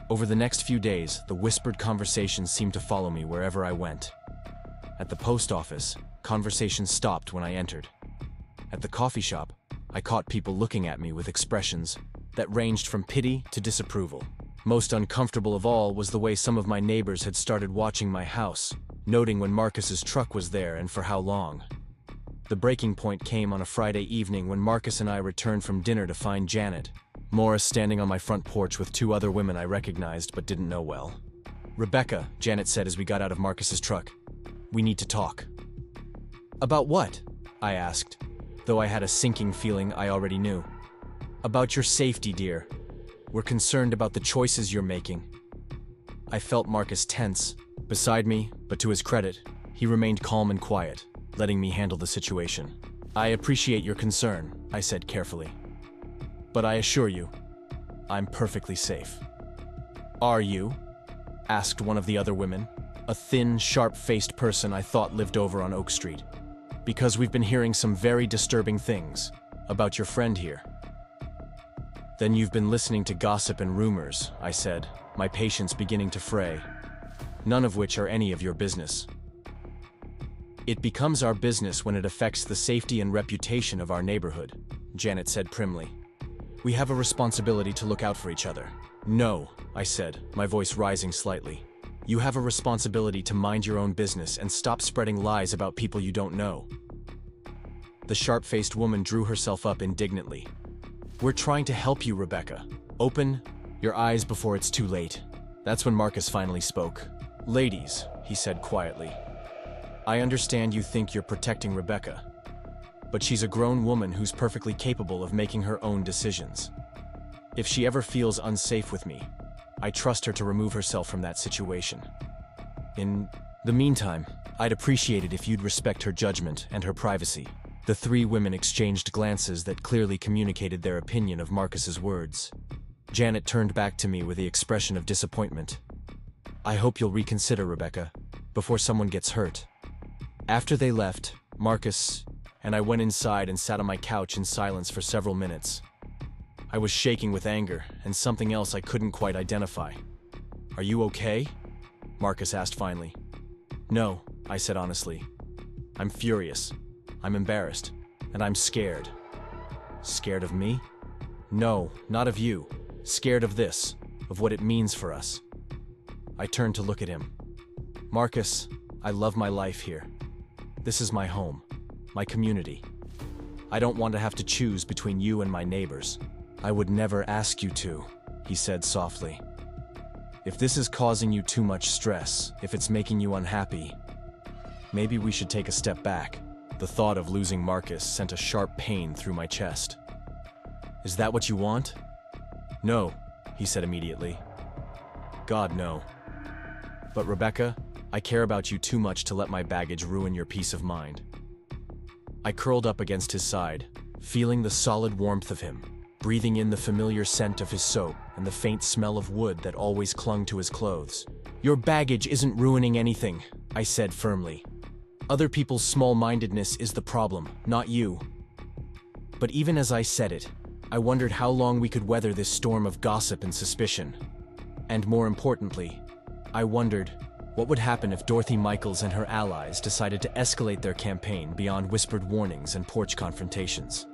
Over the next few days, the whispered conversations seemed to follow me wherever I went. At the post office, conversations stopped when I entered. At the coffee shop, I caught people looking at me with expressions that ranged from pity to disapproval. Most uncomfortable of all was the way some of my neighbors had started watching my house, noting when Marcus's truck was there and for how long. The breaking point came on a Friday evening when Marcus and I returned from dinner to find Janet, Morris, standing on my front porch with two other women I recognized but didn't know well. "Rebecca," Janet said as we got out of Marcus's truck, "we need to talk." "About what?" I asked, though I had a sinking feeling I already knew. "About your safety, dear. We're concerned about the choices you're making." I felt Marcus tense beside me, but to his credit, he remained calm and quiet, letting me handle the situation. "I appreciate your concern," I said carefully. "But I assure you, I'm perfectly safe." "Are you?" asked one of the other women, a thin, sharp-faced person I thought lived over on Oak Street. "Because we've been hearing some very disturbing things about your friend here." "Then you've been listening to gossip and rumors," I said, my patience beginning to fray. "None of which are any of your business." "It becomes our business when it affects the safety and reputation of our neighborhood," Janet said primly. "We have a responsibility to look out for each other." "No," I said, my voice rising slightly. "You have a responsibility to mind your own business and stop spreading lies about people you don't know." The sharp-faced woman drew herself up indignantly. "We're trying to help you, Rebecca. Open your eyes before it's too late." That's when Marcus finally spoke. "Ladies," he said quietly, "I understand you think you're protecting Rebecca, but she's a grown woman who's perfectly capable of making her own decisions. If she ever feels unsafe with me, I trust her to remove herself from that situation. In the meantime, I'd appreciate it if you'd respect her judgment and her privacy." The three women exchanged glances that clearly communicated their opinion of Marcus's words. Janet turned back to me with the expression of disappointment. "I hope you'll reconsider, Rebecca, before someone gets hurt." After they left, Marcus and I went inside and sat on my couch in silence for several minutes. I was shaking with anger and something else I couldn't quite identify. "Are you okay?" Marcus asked finally. "No," I said honestly. "I'm furious. I'm embarrassed. And I'm scared." "Scared of me?" "No, not of you. Scared of this, of what it means for us." I turned to look at him. "Marcus, I love my life here. This is my home, my community. I don't want to have to choose between you and my neighbors." "I would never ask you to," he said softly. "If this is causing you too much stress, if it's making you unhappy, maybe we should take a step back." The thought of losing Marcus sent a sharp pain through my chest. "Is that what you want?" "No," he said immediately. "God, no. But Rebecca, I care about you too much to let my baggage ruin your peace of mind." I curled up against his side, feeling the solid warmth of him, breathing in the familiar scent of his soap and the faint smell of wood that always clung to his clothes. "Your baggage isn't ruining anything," I said firmly. "Other people's small-mindedness is the problem, not you." But even as I said it, I wondered how long we could weather this storm of gossip and suspicion. And more importantly, I wondered what would happen if Dorothy Michaels and her allies decided to escalate their campaign beyond whispered warnings and porch confrontations.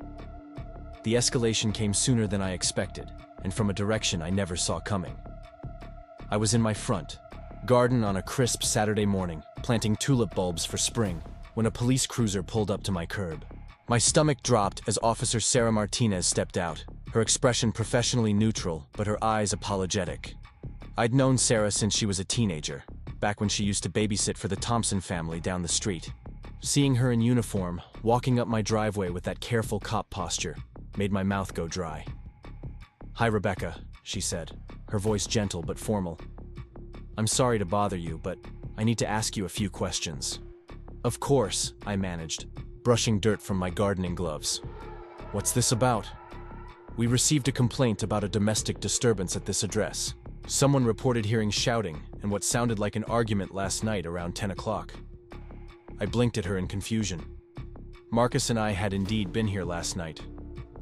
The escalation came sooner than I expected, and from a direction I never saw coming. I was in my front garden on a crisp Saturday morning, planting tulip bulbs for spring, when a police cruiser pulled up to my curb. My stomach dropped as Officer Sarah Martinez stepped out, her expression professionally neutral, but her eyes apologetic. I'd known Sarah since she was a teenager, back when she used to babysit for the Thompson family down the street. Seeing her in uniform, walking up my driveway with that careful cop posture, made my mouth go dry. "Hi, Rebecca," she said, her voice gentle but formal. "I'm sorry to bother you, but I need to ask you a few questions." "Of course," I managed, brushing dirt from my gardening gloves. "What's this about?" "We received a complaint about a domestic disturbance at this address. Someone reported hearing shouting and what sounded like an argument last night around 10 o'clock. I blinked at her in confusion. Marcus and I had indeed been here last night,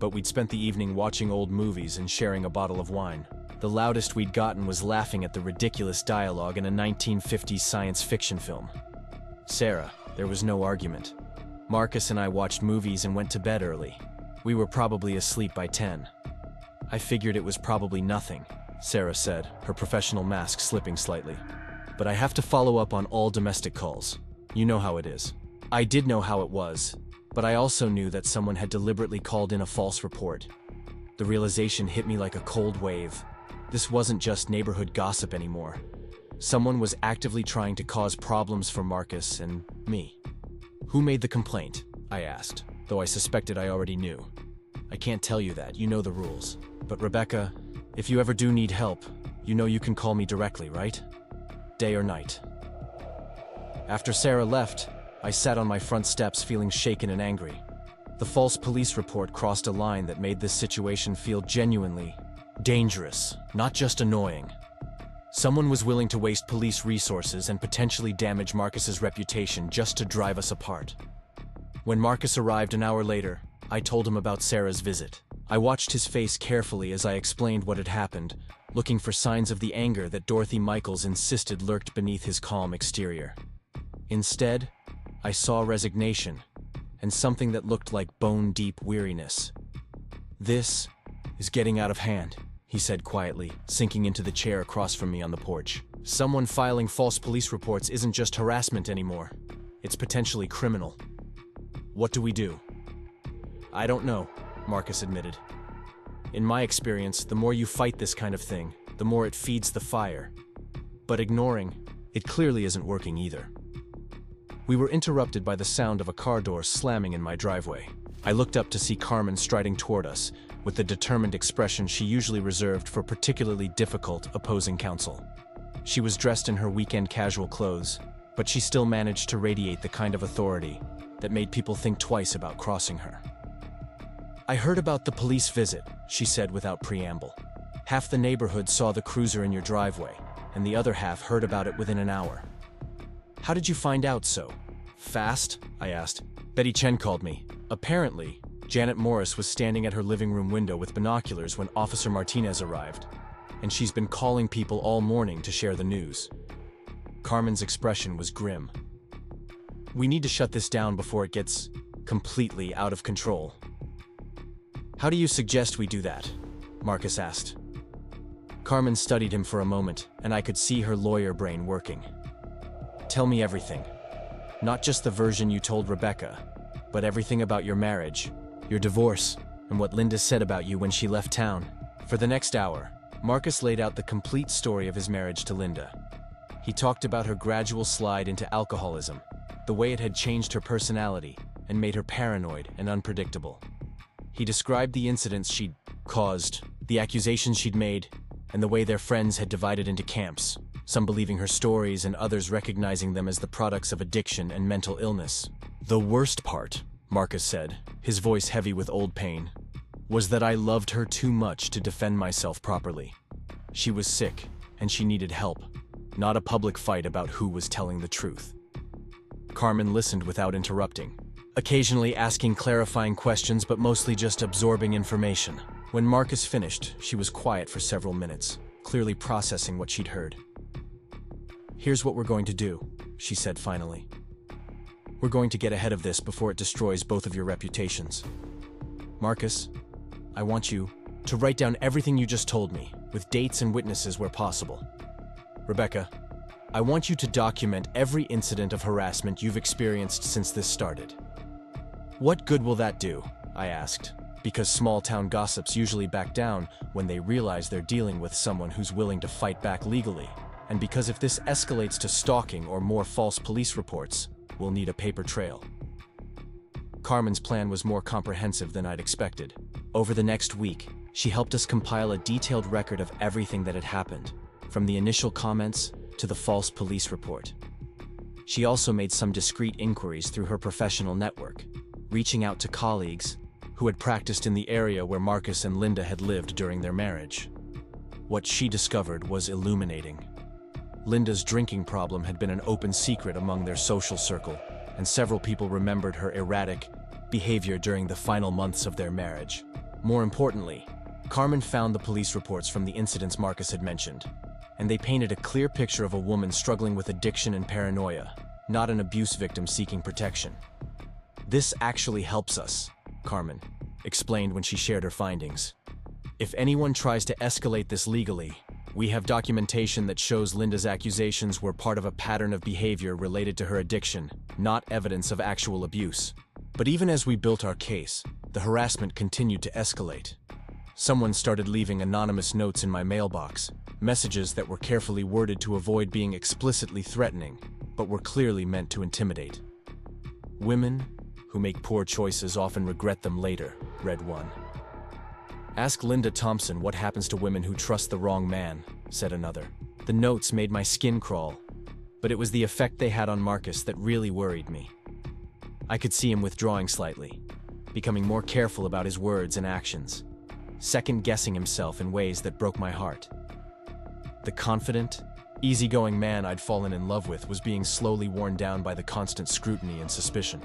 but we'd spent the evening watching old movies and sharing a bottle of wine. The loudest we'd gotten was laughing at the ridiculous dialogue in a 1950s science fiction film. Sarah, there was no argument. Marcus and I watched movies and went to bed early. We were probably asleep by 10. I figured it was probably nothing, Sarah said, her professional mask slipping slightly. "But I have to follow up on all domestic calls. You know how it is." I did know how it was, but I also knew that someone had deliberately called in a false report. The realization hit me like a cold wave. This wasn't just neighborhood gossip anymore. Someone was actively trying to cause problems for Marcus and me. "Who made the complaint?" I asked, though I suspected I already knew. "I can't tell you that, you know the rules. But Rebecca, if you ever do need help, you know you can call me directly, right? Day or night." After Sarah left, I sat on my front steps feeling shaken and angry. The false police report crossed a line that made this situation feel genuinely dangerous, not just annoying. Someone was willing to waste police resources and potentially damage Marcus's reputation just to drive us apart. When Marcus arrived an hour later, I told him about Sarah's visit. I watched his face carefully as I explained what had happened, looking for signs of the anger that Dorothy Michaels insisted lurked beneath his calm exterior. Instead, I saw resignation and something that looked like bone-deep weariness. "This is getting out of hand," he said quietly, sinking into the chair across from me on the porch. "Someone filing false police reports isn't just harassment anymore. It's potentially criminal. What do we do?" "I don't know," Marcus admitted. "In my experience, the more you fight this kind of thing, the more it feeds the fire. But ignoring, it clearly isn't working either." We were interrupted by the sound of a car door slamming in my driveway. I looked up to see Carmen striding toward us, with the determined expression she usually reserved for particularly difficult opposing counsel. She was dressed in her weekend casual clothes, but she still managed to radiate the kind of authority that made people think twice about crossing her. "I heard about the police visit," she said without preamble. "Half the neighborhood saw the cruiser in your driveway, and the other half heard about it within an hour. How did you find out so fast?" I asked. "Betty Chen called me. Apparently, Janet Morris was standing at her living room window with binoculars when Officer Martinez arrived, and she's been calling people all morning to share the news." Carmen's expression was grim. "We need to shut this down before it gets completely out of control." "How do you suggest we do that?" Marcus asked. Carmen studied him for a moment, and I could see her lawyer brain working. "Tell me everything. Not just the version you told Rebecca, but everything about your marriage, your divorce, and what Linda said about you when she left town." For the next hour, Marcus laid out the complete story of his marriage to Linda. He talked about her gradual slide into alcoholism, the way it had changed her personality and made her paranoid and unpredictable. He described the incidents she'd caused, the accusations she'd made, and the way their friends had divided into camps, some believing her stories and others recognizing them as the products of addiction and mental illness. "The worst part," Marcus said, his voice heavy with old pain, "was that I loved her too much to defend myself properly. She was sick, and she needed help, not a public fight about who was telling the truth." Carmen listened without interrupting, occasionally asking clarifying questions but mostly just absorbing information. When Marcus finished, she was quiet for several minutes, clearly processing what she'd heard. "Here's what we're going to do," she said finally. "We're going to get ahead of this before it destroys both of your reputations. Marcus, I want you to write down everything you just told me, with dates and witnesses where possible. Rebecca, I want you to document every incident of harassment you've experienced since this started." "What good will that do?" I asked, because small-town gossips usually back down when they realize they're dealing with someone who's willing to fight back legally, and because if this escalates to stalking or more false police reports, we'll need a paper trail. Carmen's plan was more comprehensive than I'd expected. Over the next week, she helped us compile a detailed record of everything that had happened, from the initial comments to the false police report. She also made some discreet inquiries through her professional network, reaching out to colleagues who had practiced in the area where Marcus and Linda had lived during their marriage. What she discovered was illuminating. Linda's drinking problem had been an open secret among their social circle, and several people remembered her erratic behavior during the final months of their marriage. More importantly, Carmen found the police reports from the incidents Marcus had mentioned, and they painted a clear picture of a woman struggling with addiction and paranoia, not an abuse victim seeking protection. "This actually helps us," Carmen explained when she shared her findings. "If anyone tries to escalate this legally, We have documentation that shows Linda's accusations were part of a pattern of behavior related to her addiction, not evidence of actual abuse. But even as we built our case, the harassment continued to escalate. Someone started leaving anonymous notes in my mailbox, messages that were carefully worded to avoid being explicitly threatening, but were clearly meant to intimidate. "Women who make poor choices often regret them later," read one. "Ask Linda Thompson what happens to women who trust the wrong man," said another. The notes made my skin crawl, but it was the effect they had on Marcus that really worried me. I could see him withdrawing slightly, becoming more careful about his words and actions, second-guessing himself in ways that broke my heart. The confident, easygoing man I'd fallen in love with was being slowly worn down by the constant scrutiny and suspicion.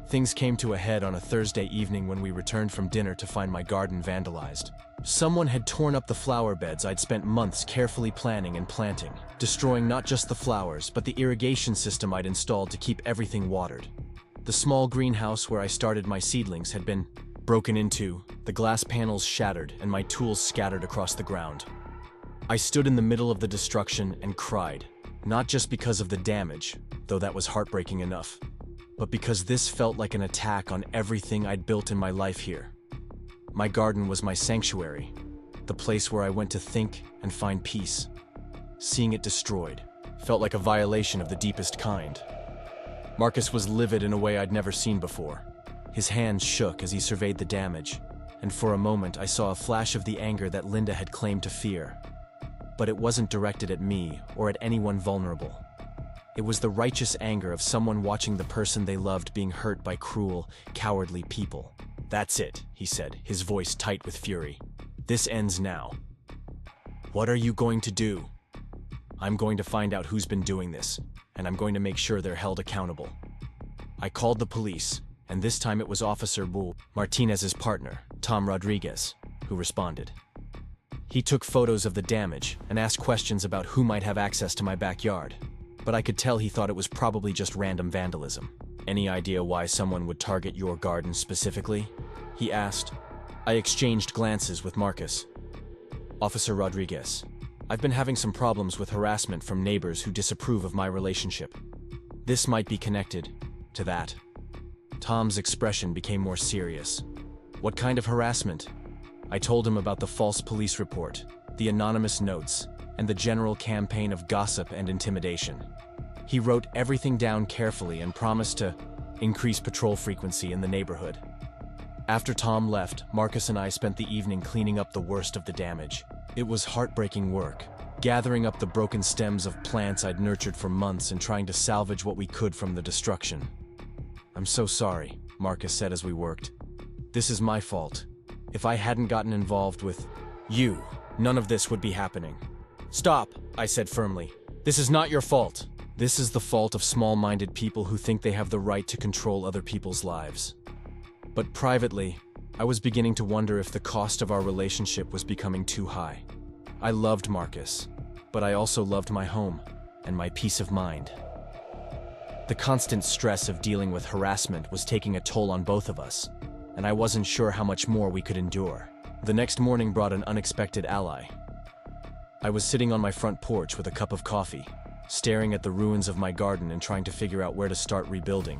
Things came to a head on a Thursday evening when we returned from dinner to find my garden vandalized. Someone had torn up the flower beds I'd spent months carefully planning and planting, destroying not just the flowers, but the irrigation system I'd installed to keep everything watered. The small greenhouse where I started my seedlings had been broken into, the glass panels shattered, and my tools scattered across the ground. I stood in the middle of the destruction and cried, not just because of the damage, though that was heartbreaking enough, but because this felt like an attack on everything I'd built in my life here. My garden was my sanctuary, the place where I went to think and find peace. Seeing it destroyed felt like a violation of the deepest kind. Marcus was livid in a way I'd never seen before. His hands shook as he surveyed the damage, and for a moment I saw a flash of the anger that Linda had claimed to fear. But it wasn't directed at me or at anyone vulnerable. It was the righteous anger of someone watching the person they loved being hurt by cruel, cowardly people. "That's it," he said, his voice tight with fury. "This ends now." "What are you going to do?" "I'm going to find out who's been doing this, and I'm going to make sure they're held accountable." I called the police, and this time it was Officer Bull, Martinez's partner, Tom Rodriguez, who responded. He took photos of the damage and asked questions about who might have access to my backyard, but I could tell he thought it was probably just random vandalism. "Any idea why someone would target your garden specifically?" he asked. I exchanged glances with Marcus. "Officer Rodriguez, I've been having some problems with harassment from neighbors who disapprove of my relationship. This might be connected to that." Tom's expression became more serious. "What kind of harassment?" I told him about the false police report, the anonymous notes, and the general campaign of gossip and intimidation. He wrote everything down carefully and promised to increase patrol frequency in the neighborhood. After Tom left, Marcus and I spent the evening cleaning up the worst of the damage. It was heartbreaking work, gathering up the broken stems of plants I'd nurtured for months and trying to salvage what we could from the destruction. "I'm so sorry," Marcus said as we worked. "This is my fault. If I hadn't gotten involved with you, none of this would be happening." "Stop," I said firmly. "This is not your fault. This is the fault of small-minded people who think they have the right to control other people's lives." But privately, I was beginning to wonder if the cost of our relationship was becoming too high. I loved Marcus, but I also loved my home and my peace of mind. The constant stress of dealing with harassment was taking a toll on both of us, and I wasn't sure how much more we could endure. The next morning brought an unexpected ally. I was sitting on my front porch with a cup of coffee, staring at the ruins of my garden and trying to figure out where to start rebuilding,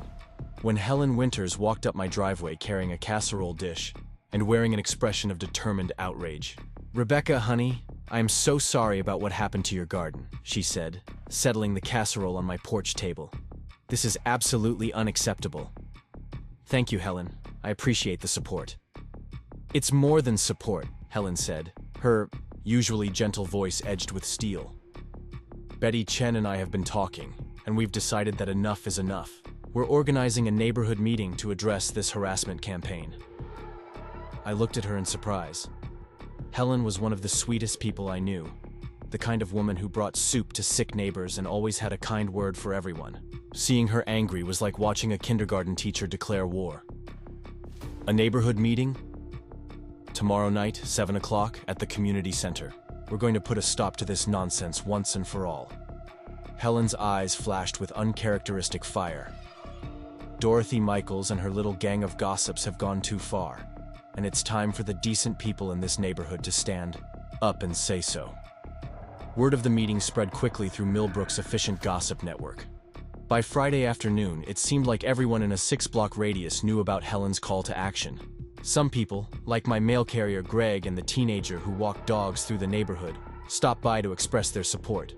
when Helen Winters walked up my driveway carrying a casserole dish and wearing an expression of determined outrage. "Rebecca, honey, I am so sorry about what happened to your garden," she said, settling the casserole on my porch table. "This is absolutely unacceptable." "Thank you, Helen. I appreciate the support." "It's more than support," Helen said, her usually gentle voice edged with steel. "Betty Chen and I have been talking, and we've decided that enough is enough. We're organizing a neighborhood meeting to address this harassment campaign." I looked at her in surprise. Helen was one of the sweetest people I knew, the kind of woman who brought soup to sick neighbors and always had a kind word for everyone. Seeing her angry was like watching a kindergarten teacher declare war. "A neighborhood meeting? Tomorrow night, 7 o'clock, at the community center. We're going to put a stop to this nonsense once and for all." Helen's eyes flashed with uncharacteristic fire. "Dorothy Michaels and her little gang of gossips have gone too far, and it's time for the decent people in this neighborhood to stand up and say so." Word of the meeting spread quickly through Millbrook's efficient gossip network. By Friday afternoon, it seemed like everyone in a 6-block radius knew about Helen's call to action. Some people, like my mail carrier Greg and the teenager who walked dogs through the neighborhood, stopped by to express their support.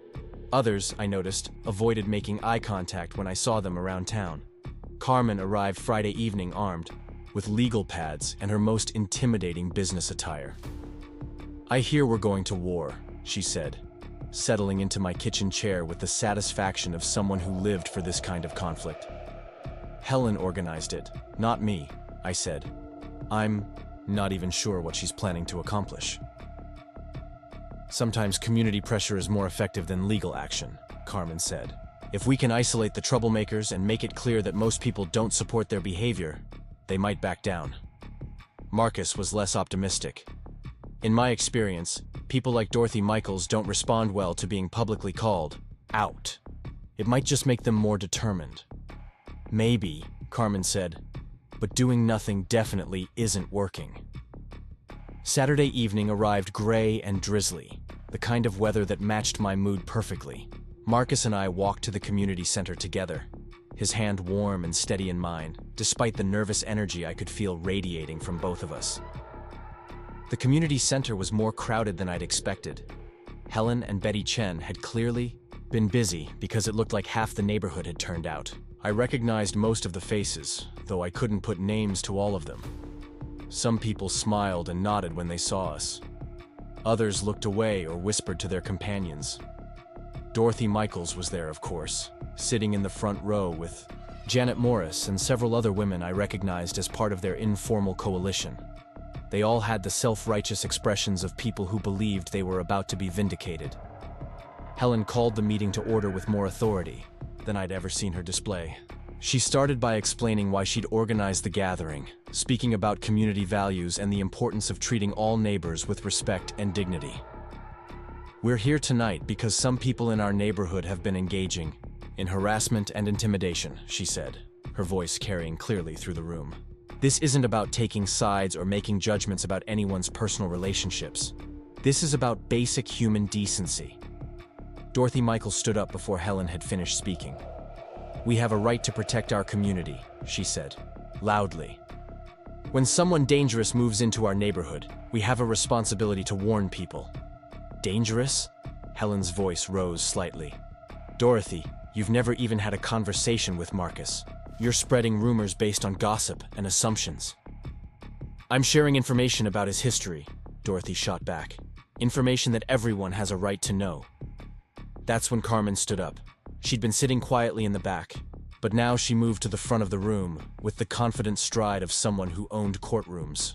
Others, I noticed, avoided making eye contact when I saw them around town. Carmen arrived Friday evening armed, with legal pads and her most intimidating business attire. "I hear we're going to war," she said, settling into my kitchen chair with the satisfaction of someone who lived for this kind of conflict. "Helen organized it, not me," I said. "I'm not even sure what she's planning to accomplish." "Sometimes community pressure is more effective than legal action," Carmen said. "If we can isolate the troublemakers and make it clear that most people don't support their behavior, they might back down." Marcus was less optimistic. "In my experience, people like Dorothy Michaels don't respond well to being publicly called out. It might just make them more determined." "Maybe," Carmen said, "but doing nothing definitely isn't working." Saturday evening arrived gray and drizzly, the kind of weather that matched my mood perfectly. Marcus and I walked to the community center together, his hand warm and steady in mine, despite the nervous energy I could feel radiating from both of us. The community center was more crowded than I'd expected. Helen and Betty Chen had clearly been busy because it looked like half the neighborhood had turned out. I recognized most of the faces, though I couldn't put names to all of them. Some people smiled and nodded when they saw us. Others looked away or whispered to their companions. Dorothy Michaels was there, of course, sitting in the front row with Janet Morris and several other women I recognized as part of their informal coalition. They all had the self-righteous expressions of people who believed they were about to be vindicated. Helen called the meeting to order with more authority than I'd ever seen her display. She started by explaining why she'd organized the gathering, speaking about community values and the importance of treating all neighbors with respect and dignity. "We're here tonight because some people in our neighborhood have been engaging in harassment and intimidation," she said, her voice carrying clearly through the room. "This isn't about taking sides or making judgments about anyone's personal relationships. This is about basic human decency." Dorothy Michaels stood up before Helen had finished speaking. "We have a right to protect our community," she said, loudly. "When someone dangerous moves into our neighborhood, we have a responsibility to warn people." "Dangerous?" Helen's voice rose slightly. "Dorothy, you've never even had a conversation with Marcus. You're spreading rumors based on gossip and assumptions." "I'm sharing information about his history," Dorothy shot back. "Information that everyone has a right to know." That's when Carmen stood up. She'd been sitting quietly in the back, but now she moved to the front of the room with the confident stride of someone who owned courtrooms.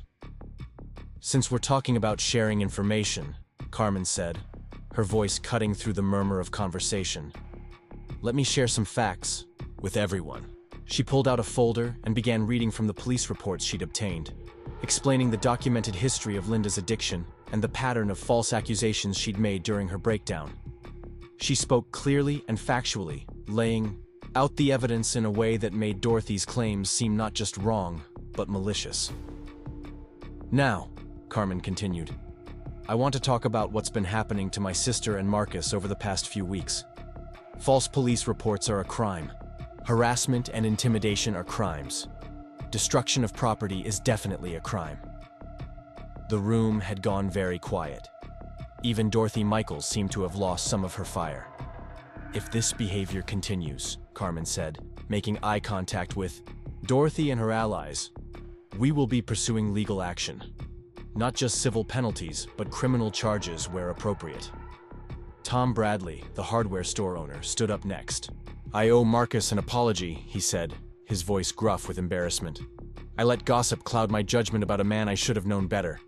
"Since we're talking about sharing information," Carmen said, her voice cutting through the murmur of conversation, "let me share some facts with everyone." She pulled out a folder and began reading from the police reports she'd obtained, explaining the documented history of Linda's addiction and the pattern of false accusations she'd made during her breakdown. She spoke clearly and factually, laying out the evidence in a way that made Dorothy's claims seem not just wrong, but malicious. "Now," Carmen continued, "I want to talk about what's been happening to my sister and Marcus over the past few weeks. False police reports are a crime. Harassment and intimidation are crimes. Destruction of property is definitely a crime." The room had gone very quiet. Even Dorothy Michaels seemed to have lost some of her fire. "If this behavior continues," Carmen said, making eye contact with Dorothy and her allies, "we will be pursuing legal action. Not just civil penalties, but criminal charges where appropriate." Tom Bradley, the hardware store owner, stood up next. "I owe Marcus an apology," he said, his voice gruff with embarrassment. "I let gossip cloud my judgment about a man I should have known better.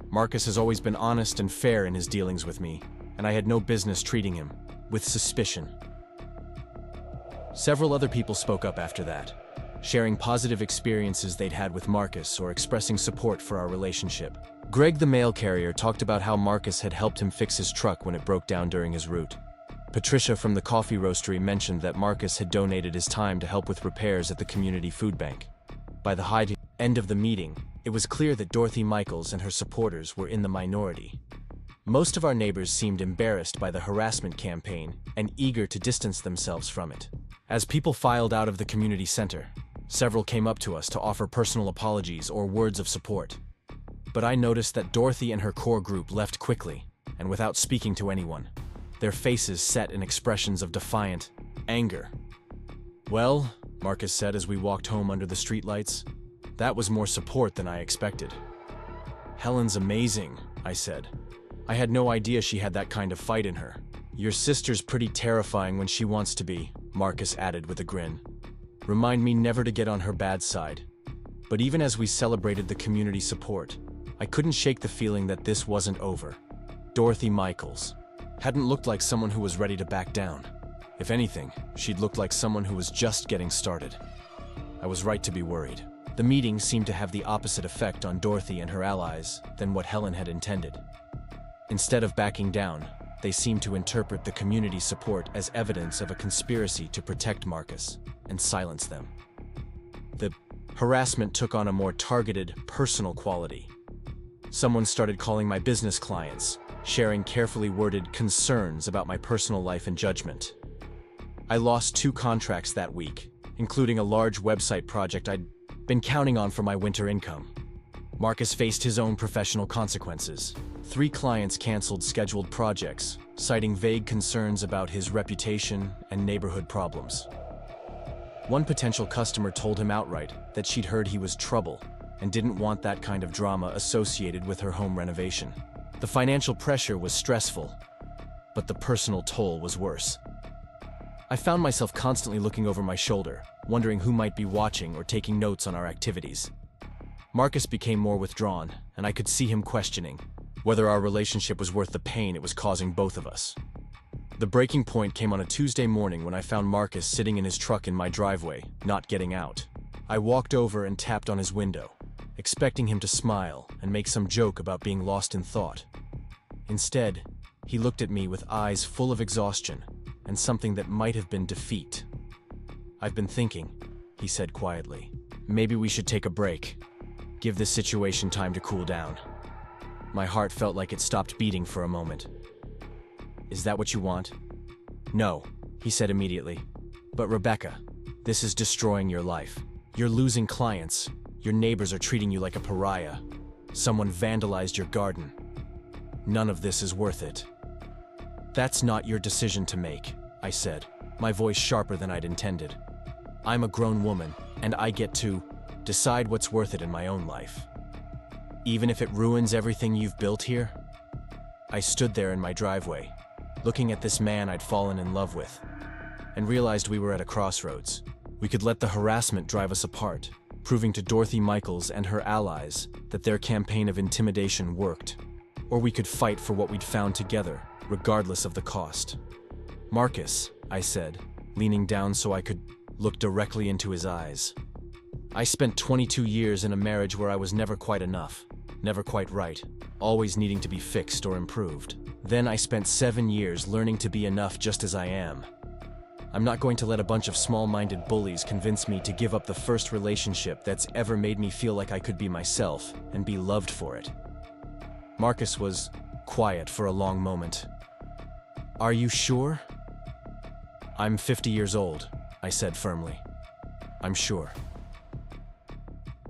Marcus has always been honest and fair in his dealings with me, and I had no business treating him with suspicion." Several other people spoke up after that, sharing positive experiences they'd had with Marcus or expressing support for our relationship. Greg the mail carrier talked about how Marcus had helped him fix his truck when it broke down during his route. Patricia from the coffee roastery mentioned that Marcus had donated his time to help with repairs at the community food bank. By the end of the meeting, it was clear that Dorothy Michaels and her supporters were in the minority. Most of our neighbors seemed embarrassed by the harassment campaign and eager to distance themselves from it. As people filed out of the community center, several came up to us to offer personal apologies or words of support. But I noticed that Dorothy and her core group left quickly, and without speaking to anyone, their faces set in expressions of defiant anger. "Well," Marcus said as we walked home under the streetlights, "that was more support than I expected." "Helen's amazing," I said. "I had no idea she had that kind of fight in her." "Your sister's pretty terrifying when she wants to be," Marcus added with a grin. "Remind me never to get on her bad side." But even as we celebrated the community support, I couldn't shake the feeling that this wasn't over. Dorothy Michaels hadn't looked like someone who was ready to back down. If anything, she'd looked like someone who was just getting started. I was right to be worried. The meeting seemed to have the opposite effect on Dorothy and her allies than what Helen had intended. Instead of backing down, they seemed to interpret the community support as evidence of a conspiracy to protect Marcus and silence them. The harassment took on a more targeted, personal quality. Someone started calling my business clients, sharing carefully worded concerns about my personal life and judgment. I lost 2 contracts that week, including a large website project I'd been counting on for my winter income. Marcus faced his own professional consequences. 3 clients canceled scheduled projects, citing vague concerns about his reputation and neighborhood problems. One potential customer told him outright that she'd heard he was trouble and didn't want that kind of drama associated with her home renovation. The financial pressure was stressful, but the personal toll was worse. I found myself constantly looking over my shoulder, wondering who might be watching or taking notes on our activities. Marcus became more withdrawn, and I could see him questioning whether our relationship was worth the pain it was causing both of us. The breaking point came on a Tuesday morning when I found Marcus sitting in his truck in my driveway, not getting out. I walked over and tapped on his window, expecting him to smile and make some joke about being lost in thought. Instead, he looked at me with eyes full of exhaustion and something that might have been defeat. "I've been thinking," he said quietly. "Maybe we should take a break. Give this situation time to cool down." My heart felt like it stopped beating for a moment. "Is that what you want?" "No," he said immediately. "But Rebecca, this is destroying your life. You're losing clients. Your neighbors are treating you like a pariah. Someone vandalized your garden. None of this is worth it." "That's not your decision to make," I said, my voice sharper than I'd intended. "I'm a grown woman, and I get to decide what's worth it in my own life. Even if it ruins everything you've built here?" I stood there in my driveway, looking at this man I'd fallen in love with, and realized we were at a crossroads. We could let the harassment drive us apart, proving to Dorothy Michaels and her allies that their campaign of intimidation worked. Or we could fight for what we'd found together, regardless of the cost. "Marcus," I said, leaning down so I could look directly into his eyes. "I spent 22 years in a marriage where I was never quite enough, never quite right, always needing to be fixed or improved. Then I spent 7 years learning to be enough just as I am. I'm not going to let a bunch of small-minded bullies convince me to give up the first relationship that's ever made me feel like I could be myself and be loved for it." Marcus was quiet for a long moment. "Are you sure?" "I'm 50 years old," I said firmly. "I'm sure."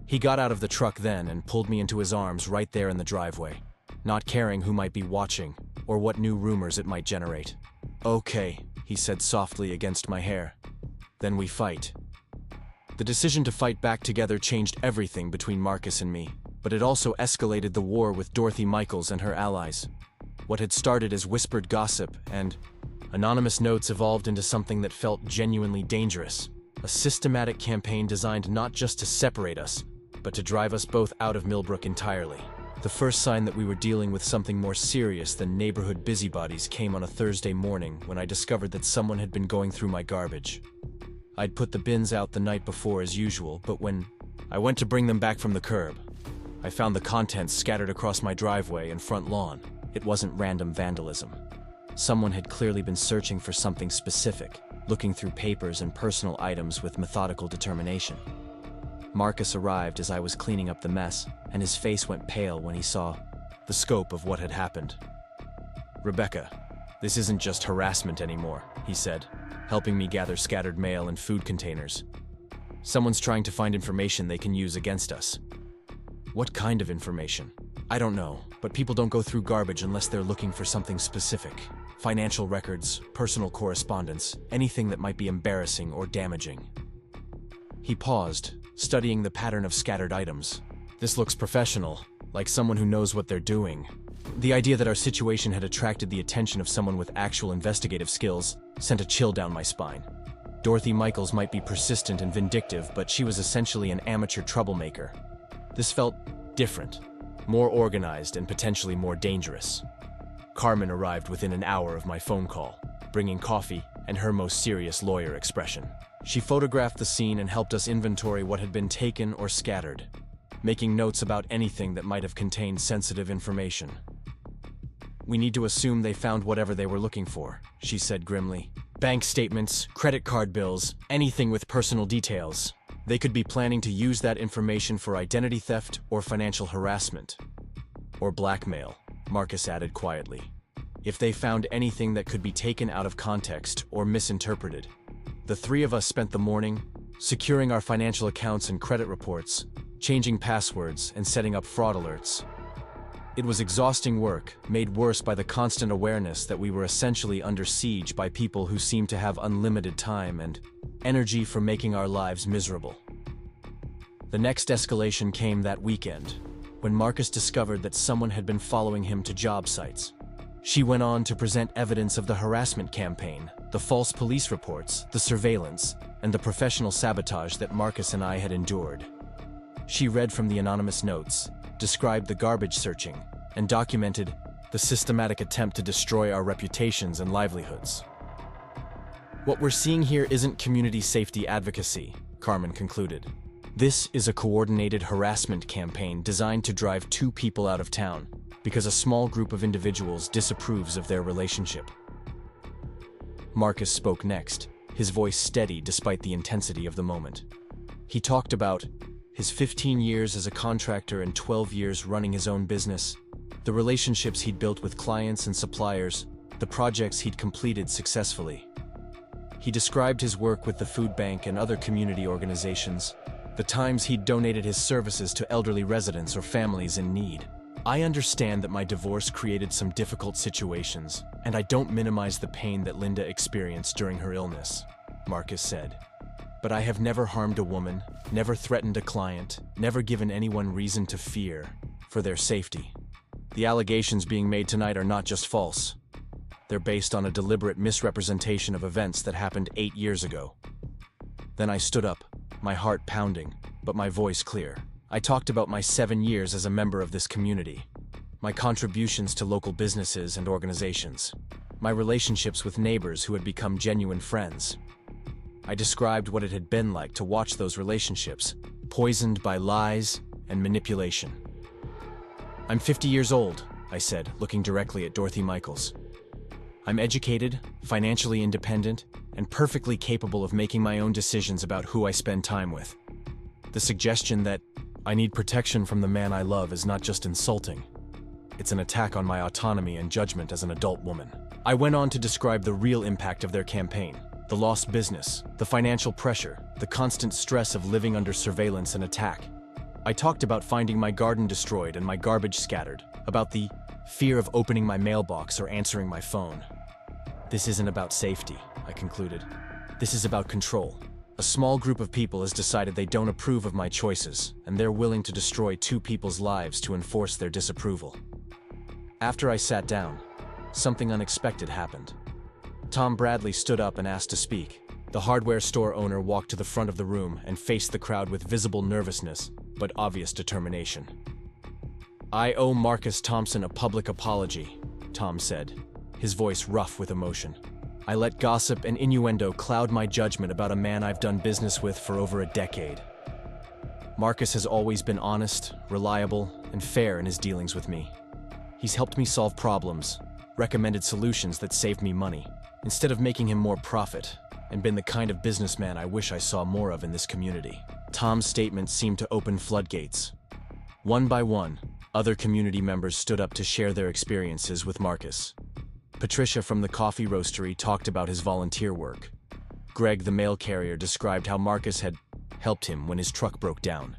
He got out of the truck then and pulled me into his arms right there in the driveway, not caring who might be watching or what new rumors it might generate. "Okay," he said softly against my hair. "Then we fight." The decision to fight back together changed everything between Marcus and me, but it also escalated the war with Dorothy Michaels and her allies. What had started as whispered gossip and anonymous notes evolved into something that felt genuinely dangerous, a systematic campaign designed not just to separate us, but to drive us both out of Millbrook entirely. The first sign that we were dealing with something more serious than neighborhood busybodies came on a Thursday morning when I discovered that someone had been going through my garbage. I'd put the bins out the night before as usual, but when I went to bring them back from the curb, I found the contents scattered across my driveway and front lawn. It wasn't random vandalism. Someone had clearly been searching for something specific, looking through papers and personal items with methodical determination. Marcus arrived as I was cleaning up the mess, and his face went pale when he saw the scope of what had happened. "Rebecca, this isn't just harassment anymore," he said, helping me gather scattered mail and food containers. "Someone's trying to find information they can use against us." "What kind of information?" "I don't know, but people don't go through garbage unless they're looking for something specific. Financial records, personal correspondence, anything that might be embarrassing or damaging." He paused, studying the pattern of scattered items. "This looks professional, like someone who knows what they're doing." The idea that our situation had attracted the attention of someone with actual investigative skills sent a chill down my spine. Dorothy Michaels might be persistent and vindictive, but she was essentially an amateur troublemaker. This felt different, more organized, and potentially more dangerous. Carmen arrived within an hour of my phone call, bringing coffee and her most serious lawyer expression. She photographed the scene and helped us inventory what had been taken or scattered, making notes about anything that might have contained sensitive information. "We need to assume they found whatever they were looking for," she said grimly. "Bank statements, credit card bills, anything with personal details. They could be planning to use that information for identity theft or financial harassment. Or blackmail," Marcus added quietly. "If they found anything that could be taken out of context or misinterpreted." The three of us spent the morning securing our financial accounts and credit reports, changing passwords, and setting up fraud alerts. It was exhausting work, made worse by the constant awareness that we were essentially under siege by people who seemed to have unlimited time and energy for making our lives miserable. The next escalation came that weekend, when Marcus discovered that someone had been following him to job sites. She went on to present evidence of the harassment campaign, the false police reports, the surveillance, and the professional sabotage that Marcus and I had endured. She read from the anonymous notes, described the garbage searching, and documented the systematic attempt to destroy our reputations and livelihoods. "What we're seeing here isn't community safety advocacy," Carmen concluded. "This is a coordinated harassment campaign designed to drive two people out of town because a small group of individuals disapproves of their relationship." Marcus spoke next, his voice steady despite the intensity of the moment. He talked about his 15 years as a contractor and 12 years running his own business, the relationships he'd built with clients and suppliers, the projects he'd completed successfully. He described his work with the food bank and other community organizations, the times he'd donated his services to elderly residents or families in need. "I understand that my divorce created some difficult situations, and I don't minimize the pain that Linda experienced during her illness," Marcus said. "But I have never harmed a woman, never threatened a client, never given anyone reason to fear for their safety. The allegations being made tonight are not just false. They're based on a deliberate misrepresentation of events that happened 8 years ago." Then I stood up, my heart pounding, but my voice clear. I talked about my 7 years as a member of this community, my contributions to local businesses and organizations, my relationships with neighbors who had become genuine friends. I described what it had been like to watch those relationships, poisoned by lies and manipulation. "I'm 50 years old," I said, looking directly at Dorothy Michaels. "I'm educated, financially independent, and perfectly capable of making my own decisions about who I spend time with. The suggestion that I need protection from the man I love is not just insulting. It's an attack on my autonomy and judgment as an adult woman." I went on to describe the real impact of their campaign. The lost business, the financial pressure, the constant stress of living under surveillance and attack. I talked about finding my garden destroyed and my garbage scattered, about the fear of opening my mailbox or answering my phone. "This isn't about safety," I concluded. "This is about control. A small group of people has decided they don't approve of my choices, and they're willing to destroy two people's lives to enforce their disapproval." After I sat down, something unexpected happened. Tom Bradley stood up and asked to speak. The hardware store owner walked to the front of the room and faced the crowd with visible nervousness, but obvious determination. "I owe Marcus Thompson a public apology," Tom said, his voice rough with emotion. "I let gossip and innuendo cloud my judgment about a man I've done business with for over a decade. Marcus has always been honest, reliable, and fair in his dealings with me. He's helped me solve problems, recommended solutions that saved me money, instead of making him more profit, and been the kind of businessman I wish I saw more of in this community." Tom's statement seemed to open floodgates. One by one, other community members stood up to share their experiences with Marcus. Patricia from the coffee roastery talked about his volunteer work. Greg, the mail carrier, described how Marcus had helped him when his truck broke down.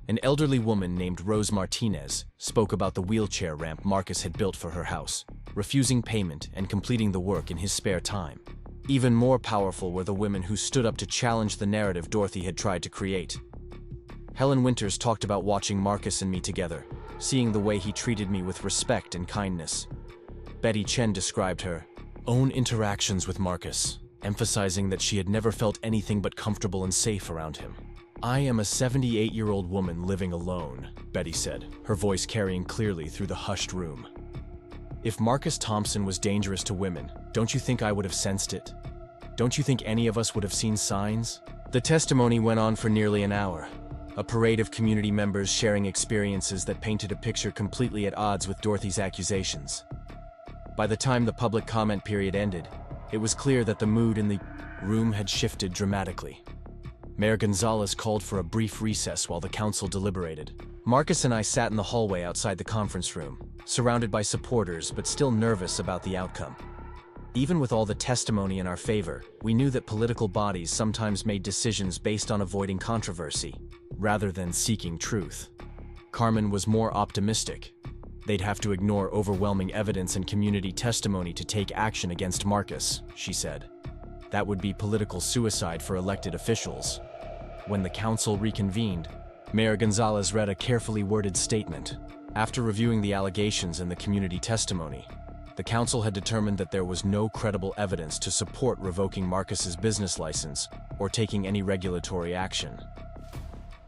An elderly woman named Rose Martinez spoke about the wheelchair ramp Marcus had built for her house, refusing payment and completing the work in his spare time. Even more powerful were the women who stood up to challenge the narrative Dorothy had tried to create. Helen Winters talked about watching Marcus and me together, seeing the way he treated me with respect and kindness. Betty Chen described her own interactions with Marcus, emphasizing that she had never felt anything but comfortable and safe around him. "I am a 78-year-old woman living alone," Betty said, her voice carrying clearly through the hushed room. "If Marcus Thompson was dangerous to women, don't you think I would have sensed it? Don't you think any of us would have seen signs?" The testimony went on for nearly an hour, a parade of community members sharing experiences that painted a picture completely at odds with Dorothy's accusations. By the time the public comment period ended, it was clear that the mood in the room had shifted dramatically. Mayor Gonzalez called for a brief recess while the council deliberated. Marcus and I sat in the hallway outside the conference room, surrounded by supporters but still nervous about the outcome. Even with all the testimony in our favor, we knew that political bodies sometimes made decisions based on avoiding controversy, rather than seeking truth. Carmen was more optimistic. They'd have to ignore overwhelming evidence and community testimony to take action against Marcus, she said. That would be political suicide for elected officials. When the council reconvened, Mayor Gonzalez read a carefully worded statement. After reviewing the allegations and the community testimony, the council had determined that there was no credible evidence to support revoking Marcus's business license or taking any regulatory action.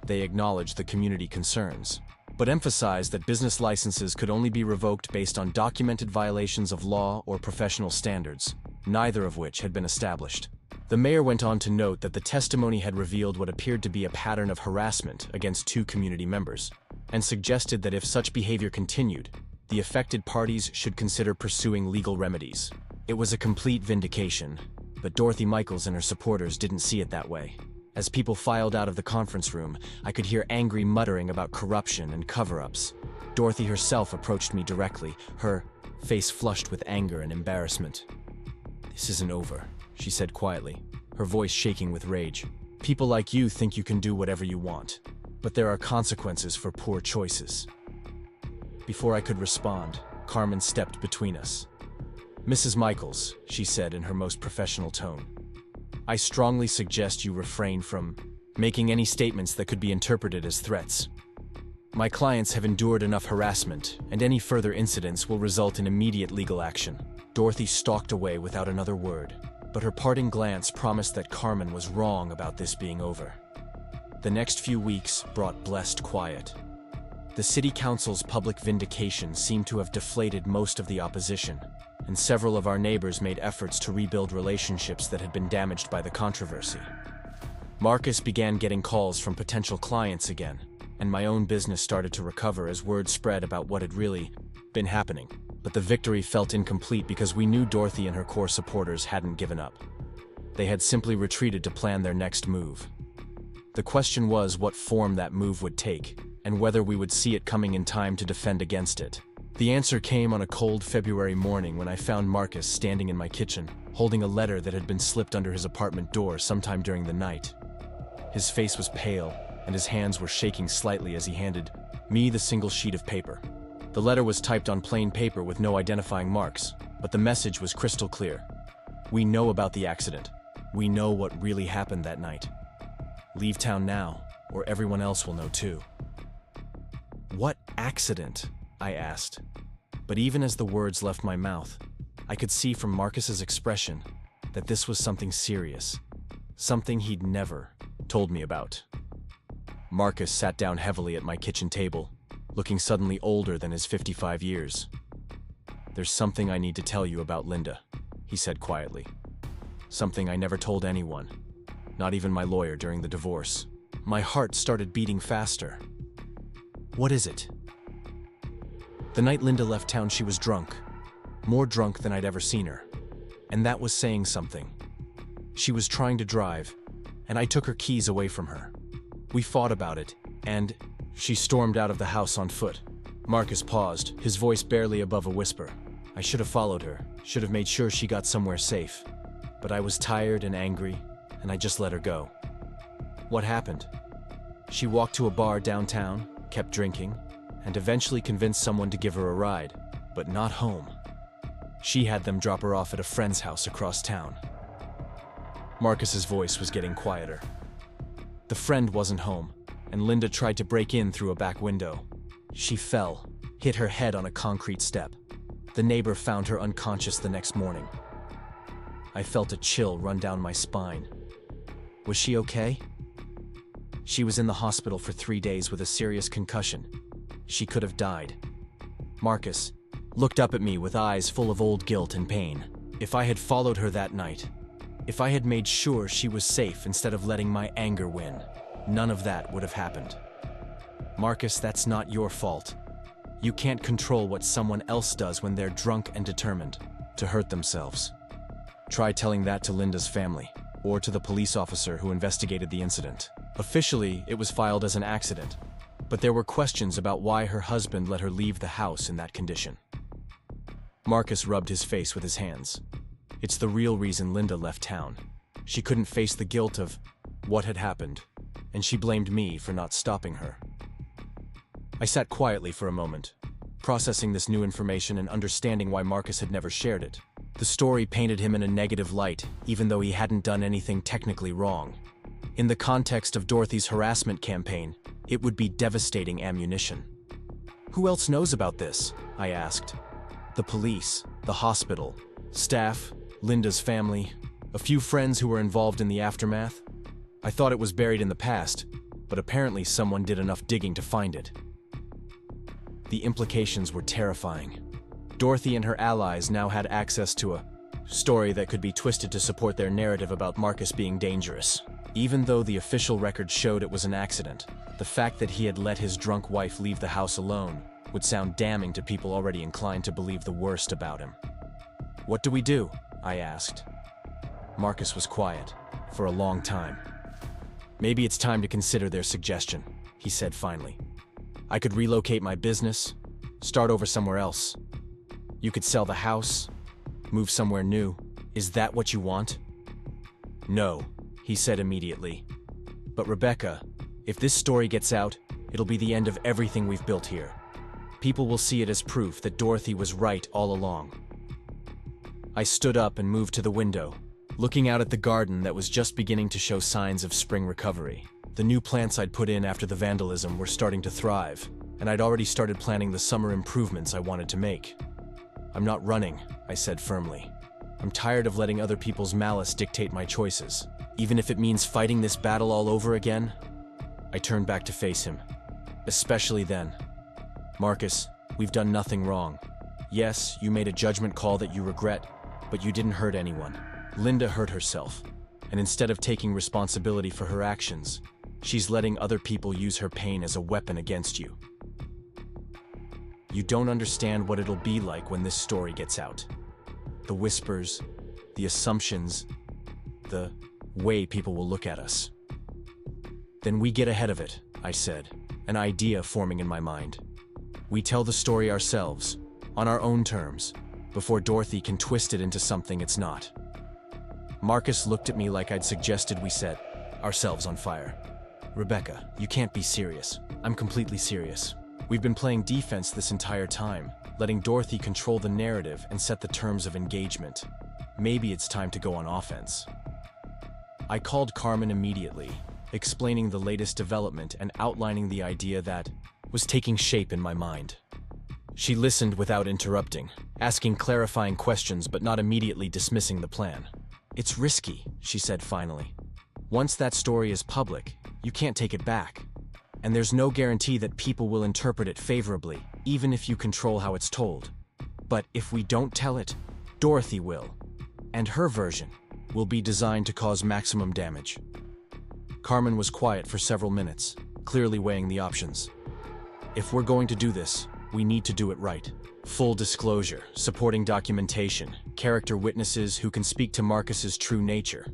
They acknowledged the community concerns, but emphasized that business licenses could only be revoked based on documented violations of law or professional standards, neither of which had been established. The mayor went on to note that the testimony had revealed what appeared to be a pattern of harassment against two community members, and suggested that if such behavior continued, the affected parties should consider pursuing legal remedies. It was a complete vindication, but Dorothy Michaels and her supporters didn't see it that way. As people filed out of the conference room, I could hear angry muttering about corruption and cover-ups. Dorothy herself approached me directly, her face flushed with anger and embarrassment. "This isn't over," she said quietly, her voice shaking with rage. "People like you think you can do whatever you want, but there are consequences for poor choices." Before I could respond, Carmen stepped between us. "Mrs. Michaels," she said in her most professional tone, "I strongly suggest you refrain from making any statements that could be interpreted as threats. My clients have endured enough harassment, and any further incidents will result in immediate legal action." Dorothy stalked away without another word, but her parting glance promised that Carmen was wrong about this being over. The next few weeks brought blessed quiet. The city council's public vindication seemed to have deflated most of the opposition, and several of our neighbors made efforts to rebuild relationships that had been damaged by the controversy. Marcus began getting calls from potential clients again, and my own business started to recover as word spread about what had really been happening. But the victory felt incomplete because we knew Dorothy and her core supporters hadn't given up. They had simply retreated to plan their next move. The question was what form that move would take, and whether we would see it coming in time to defend against it. The answer came on a cold February morning when I found Marcus standing in my kitchen, holding a letter that had been slipped under his apartment door sometime during the night. His face was pale, and his hands were shaking slightly as he handed me the single sheet of paper. The letter was typed on plain paper with no identifying marks, but the message was crystal clear. "We know about the accident. We know what really happened that night. Leave town now, or everyone else will know too." "What accident?" I asked. But even as the words left my mouth, I could see from Marcus's expression that this was something serious, something he'd never told me about. Marcus sat down heavily at my kitchen table, looking suddenly older than his 55 years. "There's something I need to tell you about Linda," he said quietly. "Something I never told anyone, not even my lawyer during the divorce." My heart started beating faster. "What is it?" "The night Linda left town, she was drunk. More drunk than I'd ever seen her. And that was saying something. She was trying to drive, and I took her keys away from her. We fought about it, and she stormed out of the house on foot." Marcus paused, his voice barely above a whisper. I should have followed her, should have made sure she got somewhere safe. But I was tired and angry, and I just let her go. What happened? She walked to a bar downtown, kept drinking, and eventually convinced someone to give her a ride, but not home. She had them drop her off at a friend's house across town. Marcus's voice was getting quieter. The friend wasn't home, and Linda tried to break in through a back window. She fell, hit her head on a concrete step. The neighbor found her unconscious the next morning. I felt a chill run down my spine. Was she okay? She was in the hospital for 3 days with a serious concussion. She could have died. Marcus looked up at me with eyes full of old guilt and pain. If I had followed her that night, if I had made sure she was safe instead of letting my anger win, none of that would have happened. Marcus, that's not your fault. You can't control what someone else does when they're drunk and determined to hurt themselves. Try telling that to Linda's family, or to the police officer who investigated the incident. Officially, it was filed as an accident, but there were questions about why her husband let her leave the house in that condition. Marcus rubbed his face with his hands. It's the real reason Linda left town. She couldn't face the guilt of what had happened, and she blamed me for not stopping her. I sat quietly for a moment, processing this new information and understanding why Marcus had never shared it. The story painted him in a negative light, even though he hadn't done anything technically wrong. In the context of Dorothy's harassment campaign, it would be devastating ammunition. Who else knows about this? I asked. The police, the hospital, staff, Linda's family, a few friends who were involved in the aftermath. I thought it was buried in the past, but apparently someone did enough digging to find it. The implications were terrifying. Dorothy and her allies now had access to a story that could be twisted to support their narrative about Marcus being dangerous. Even though the official record showed it was an accident, the fact that he had let his drunk wife leave the house alone would sound damning to people already inclined to believe the worst about him. What do we do? I asked. Marcus was quiet for a long time. Maybe it's time to consider their suggestion, he said finally. I could relocate my business, start over somewhere else. You could sell the house, move somewhere new. Is that what you want? No, he said immediately. But Rebecca, if this story gets out, it'll be the end of everything we've built here. People will see it as proof that Dorothy was right all along. I stood up and moved to the window, looking out at the garden that was just beginning to show signs of spring recovery. The new plants I'd put in after the vandalism were starting to thrive, and I'd already started planning the summer improvements I wanted to make. I'm not running, I said firmly. I'm tired of letting other people's malice dictate my choices, even if it means fighting this battle all over again. I turned back to face him, especially then. Marcus, we've done nothing wrong. Yes, you made a judgment call that you regret, but you didn't hurt anyone. Linda hurt herself, and instead of taking responsibility for her actions, she's letting other people use her pain as a weapon against you. You don't understand what it'll be like when this story gets out. The whispers, the assumptions, the way people will look at us. Then we get ahead of it, I said, an idea forming in my mind. We tell the story ourselves, on our own terms, before Dorothy can twist it into something it's not. Marcus looked at me like I'd suggested we set ourselves on fire. Rebecca, you can't be serious. I'm completely serious. We've been playing defense this entire time, letting Dorothy control the narrative and set the terms of engagement. Maybe it's time to go on offense. I called Carmen immediately, explaining the latest development and outlining the idea that was taking shape in my mind. She listened without interrupting, asking clarifying questions but not immediately dismissing the plan. It's risky, she said finally. Once that story is public, you can't take it back. And there's no guarantee that people will interpret it favorably, even if you control how it's told. But if we don't tell it, Dorothy will. And her version will be designed to cause maximum damage. Carmen was quiet for several minutes, clearly weighing the options. If we're going to do this, we need to do it right. Full disclosure, supporting documentation, character witnesses who can speak to Marcus's true nature.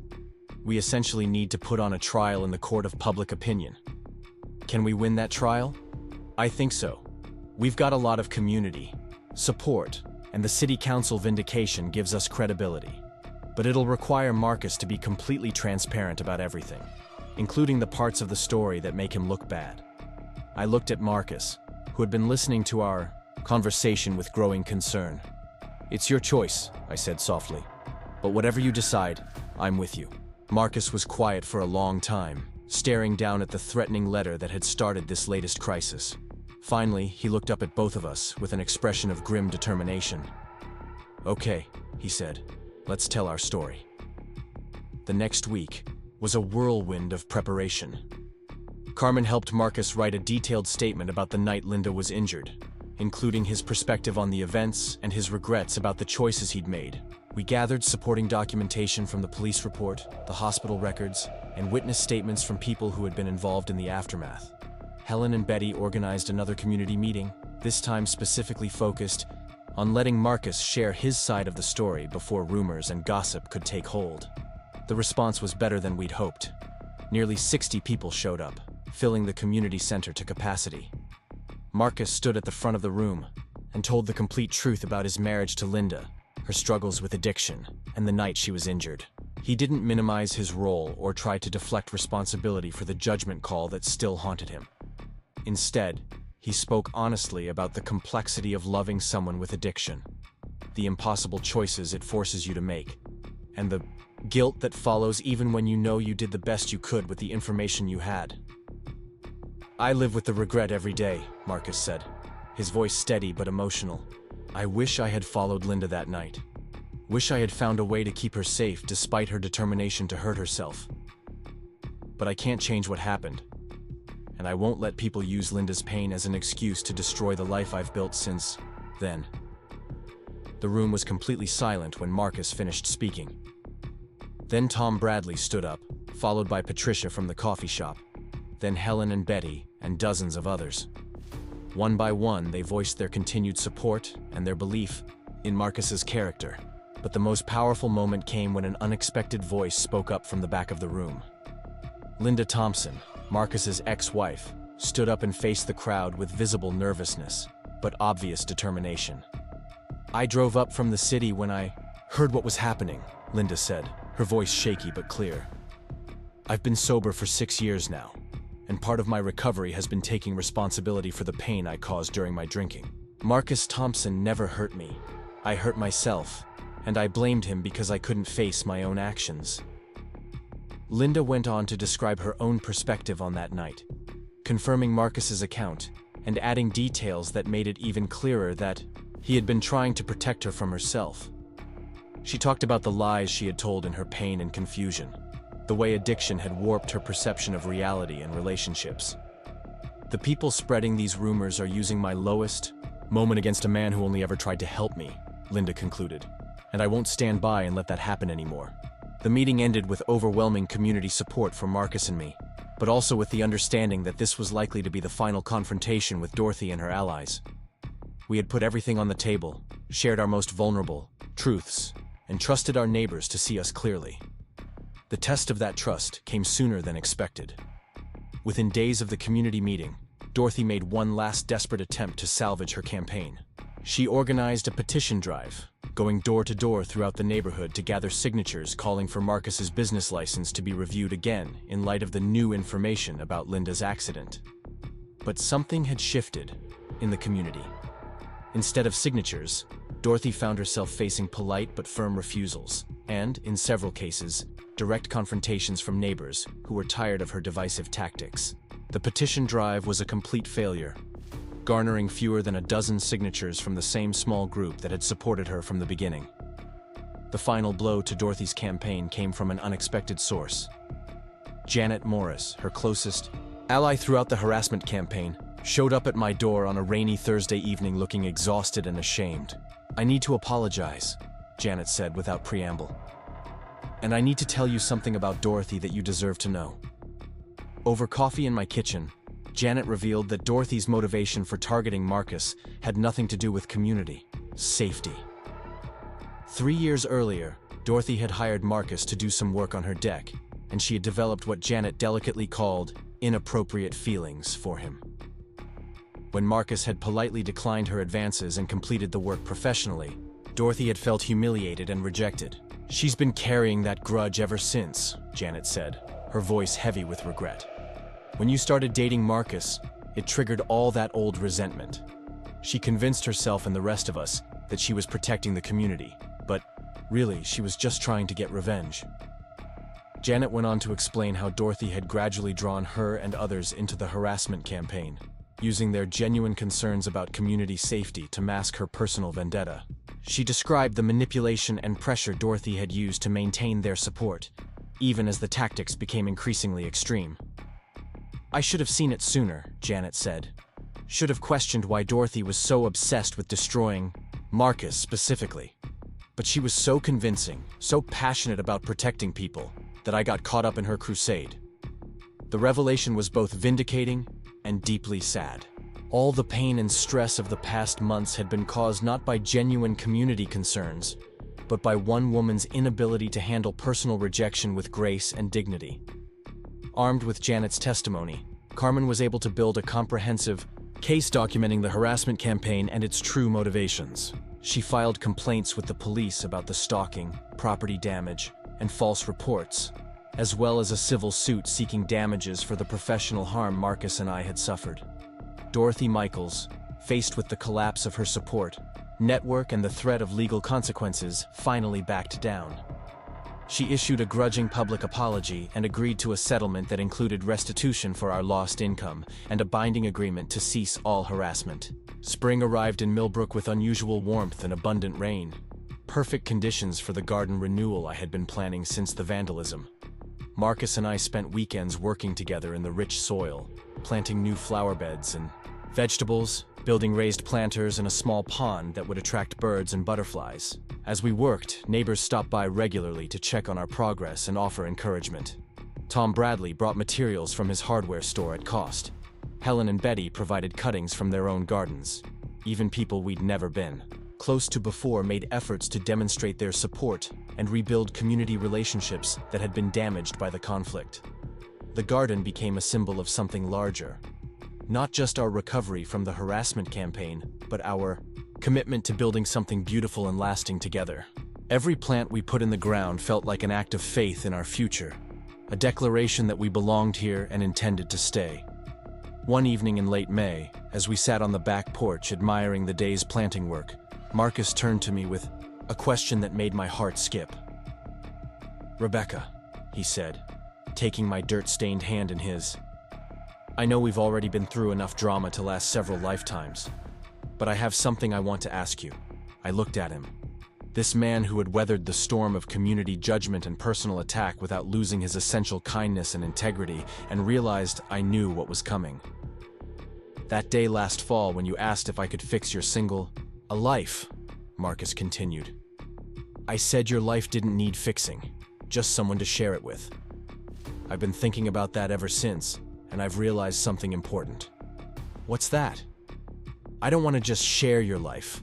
We essentially need to put on a trial in the court of public opinion. Can we win that trial? I think so. We've got a lot of community, support, and the city council vindication gives us credibility. But it'll require Marcus to be completely transparent about everything, including the parts of the story that make him look bad. I looked at Marcus, who had been listening to our conversation with growing concern. "It's your choice," I said softly. "But whatever you decide, I'm with you." Marcus was quiet for a long time, staring down at the threatening letter that had started this latest crisis. Finally, he looked up at both of us with an expression of grim determination. "Okay," he said, "let's tell our story." The next week was a whirlwind of preparation. Carmen helped Marcus write a detailed statement about the night Linda was injured, including his perspective on the events and his regrets about the choices he'd made. We gathered supporting documentation from the police report, the hospital records, and witness statements from people who had been involved in the aftermath. Helen and Betty organized another community meeting, this time specifically focused on letting Marcus share his side of the story before rumors and gossip could take hold. The response was better than we'd hoped. Nearly 60 people showed up, filling the community center to capacity. Marcus stood at the front of the room and told the complete truth about his marriage to Linda, her struggles with addiction, and the night she was injured. He didn't minimize his role or try to deflect responsibility for the judgment call that still haunted him. Instead, he spoke honestly about the complexity of loving someone with addiction, the impossible choices it forces you to make, and the guilt that follows even when you know you did the best you could with the information you had. "I live with the regret every day," Marcus said, his voice steady but emotional. "I wish I had followed Linda that night. Wish I had found a way to keep her safe despite her determination to hurt herself. But I can't change what happened, and I won't let people use Linda's pain as an excuse to destroy the life I've built since then." The room was completely silent when Marcus finished speaking. Then Tom Bradley stood up, followed by Patricia from the coffee shop, then Helen and Betty, and dozens of others. One by one, they voiced their continued support and their belief in Marcus's character. But the most powerful moment came when an unexpected voice spoke up from the back of the room. Linda Thompson, Marcus's ex-wife, stood up and faced the crowd with visible nervousness, but obvious determination. "I drove up from the city when I heard what was happening," Linda said, her voice shaky but clear. "I've been sober for 6 years now, and part of my recovery has been taking responsibility for the pain I caused during my drinking. Marcus Thompson never hurt me. I hurt myself, and I blamed him because I couldn't face my own actions." Linda went on to describe her own perspective on that night, confirming Marcus's account and adding details that made it even clearer that he had been trying to protect her from herself. She talked about the lies she had told in her pain and confusion, the way addiction had warped her perception of reality and relationships. "The people spreading these rumors are using my lowest moment against a man who only ever tried to help me," Linda concluded, "and I won't stand by and let that happen anymore." The meeting ended with overwhelming community support for Marcus and me, but also with the understanding that this was likely to be the final confrontation with Dorothy and her allies. We had put everything on the table, shared our most vulnerable truths, and trusted our neighbors to see us clearly. The test of that trust came sooner than expected. Within days of the community meeting, Dorothy made one last desperate attempt to salvage her campaign. She organized a petition drive, going door to door throughout the neighborhood to gather signatures calling for Marcus's business license to be reviewed again in light of the new information about Linda's accident. But something had shifted in the community. Instead of signatures, Dorothy found herself facing polite but firm refusals, and, in several cases, direct confrontations from neighbors who were tired of her divisive tactics. The petition drive was a complete failure, garnering fewer than a dozen signatures from the same small group that had supported her from the beginning. The final blow to Dorothy's campaign came from an unexpected source. Janet Morris, her closest ally throughout the harassment campaign, showed up at my door on a rainy Thursday evening looking exhausted and ashamed. "I need to apologize," Janet said without preamble. "And I need to tell you something about Dorothy that you deserve to know." Over coffee in my kitchen, Janet revealed that Dorothy's motivation for targeting Marcus had nothing to do with community, safety. 3 years earlier, Dorothy had hired Marcus to do some work on her deck, and she had developed what Janet delicately called inappropriate feelings for him. When Marcus had politely declined her advances and completed the work professionally, Dorothy had felt humiliated and rejected. "She's been carrying that grudge ever since," Janet said, her voice heavy with regret. "When you started dating Marcus, it triggered all that old resentment. She convinced herself and the rest of us that she was protecting the community, but really, she was just trying to get revenge." Janet went on to explain how Dorothy had gradually drawn her and others into the harassment campaign, using their genuine concerns about community safety to mask her personal vendetta. She described the manipulation and pressure Dorothy had used to maintain their support, even as the tactics became increasingly extreme. "I should have seen it sooner," Janet said. "Should have questioned why Dorothy was so obsessed with destroying Marcus specifically. But she was so convincing, so passionate about protecting people, that I got caught up in her crusade." The revelation was both vindicating and deeply sad. All the pain and stress of the past months had been caused not by genuine community concerns, but by one woman's inability to handle personal rejection with grace and dignity. Armed with Janet's testimony, Carmen was able to build a comprehensive case documenting the harassment campaign and its true motivations. She filed complaints with the police about the stalking, property damage, and false reports, as well as a civil suit seeking damages for the professional harm Marcus and I had suffered. Dorothy Michaels, faced with the collapse of her support network and the threat of legal consequences, finally backed down. She issued a grudging public apology and agreed to a settlement that included restitution for our lost income and a binding agreement to cease all harassment. Spring arrived in Millbrook with unusual warmth and abundant rain, perfect conditions for the garden renewal I had been planning since the vandalism. Marcus and I spent weekends working together in the rich soil, planting new flower beds and vegetables, building raised planters and a small pond that would attract birds and butterflies. As we worked, neighbors stopped by regularly to check on our progress and offer encouragement. Tom Bradley brought materials from his hardware store at cost. Helen and Betty provided cuttings from their own gardens. Even people we'd never been close to before made efforts to demonstrate their support and rebuild community relationships that had been damaged by the conflict. The garden became a symbol of something larger. Not just our recovery from the harassment campaign, but our commitment to building something beautiful and lasting together. Every plant we put in the ground felt like an act of faith in our future, a declaration that we belonged here and intended to stay. One evening in late May, as we sat on the back porch admiring the day's planting work, Marcus turned to me with a question that made my heart skip. "Rebecca," he said, taking my dirt-stained hand in his. "I know we've already been through enough drama to last several lifetimes, but I have something I want to ask you." I looked at him. This man who had weathered the storm of community judgment and personal attack without losing his essential kindness and integrity, and realized I knew what was coming. "That day last fall when you asked if I could fix your a life," Marcus continued. "I said your life didn't need fixing, just someone to share it with. I've been thinking about that ever since, and I've realized something important." "What's that?" "I don't want to just share your life.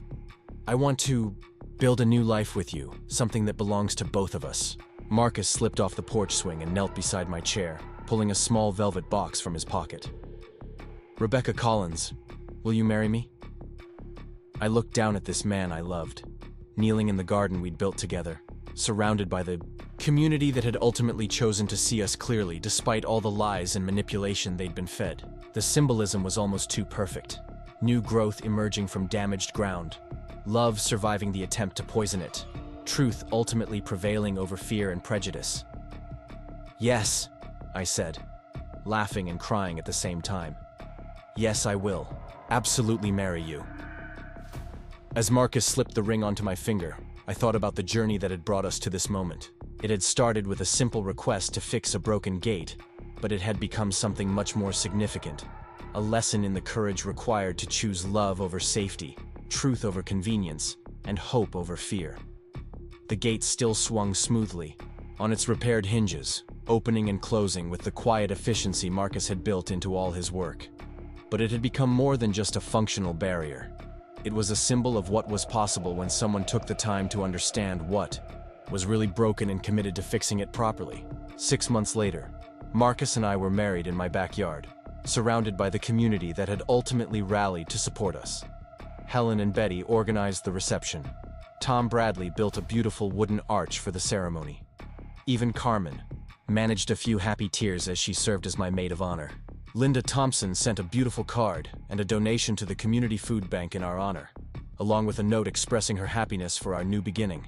I want to build a new life with you, something that belongs to both of us." Marcus slipped off the porch swing and knelt beside my chair, pulling a small velvet box from his pocket. "Rebecca Collins, will you marry me?" I looked down at this man I loved, kneeling in the garden we'd built together, surrounded by the community that had ultimately chosen to see us clearly despite all the lies and manipulation they'd been fed. The symbolism was almost too perfect. New growth emerging from damaged ground, love surviving the attempt to poison it, truth ultimately prevailing over fear and prejudice. "Yes," I said, laughing and crying at the same time. "Yes, I will absolutely marry you." As Marcus slipped the ring onto my finger, I thought about the journey that had brought us to this moment. It had started with a simple request to fix a broken gate, but it had become something much more significant. A lesson in the courage required to choose love over safety, truth over convenience, and hope over fear. The gate still swung smoothly, on its repaired hinges, opening and closing with the quiet efficiency Marcus had built into all his work. But it had become more than just a functional barrier. It was a symbol of what was possible when someone took the time to understand what was really broken and committed to fixing it properly. 6 months later, Marcus and I were married in my backyard, surrounded by the community that had ultimately rallied to support us. Helen and Betty organized the reception, Tom Bradley built a beautiful wooden arch for the ceremony. Even Carmen managed a few happy tears as she served as my maid of honor. Linda Thompson sent a beautiful card and a donation to the community food bank in our honor, along with a note expressing her happiness for our new beginning.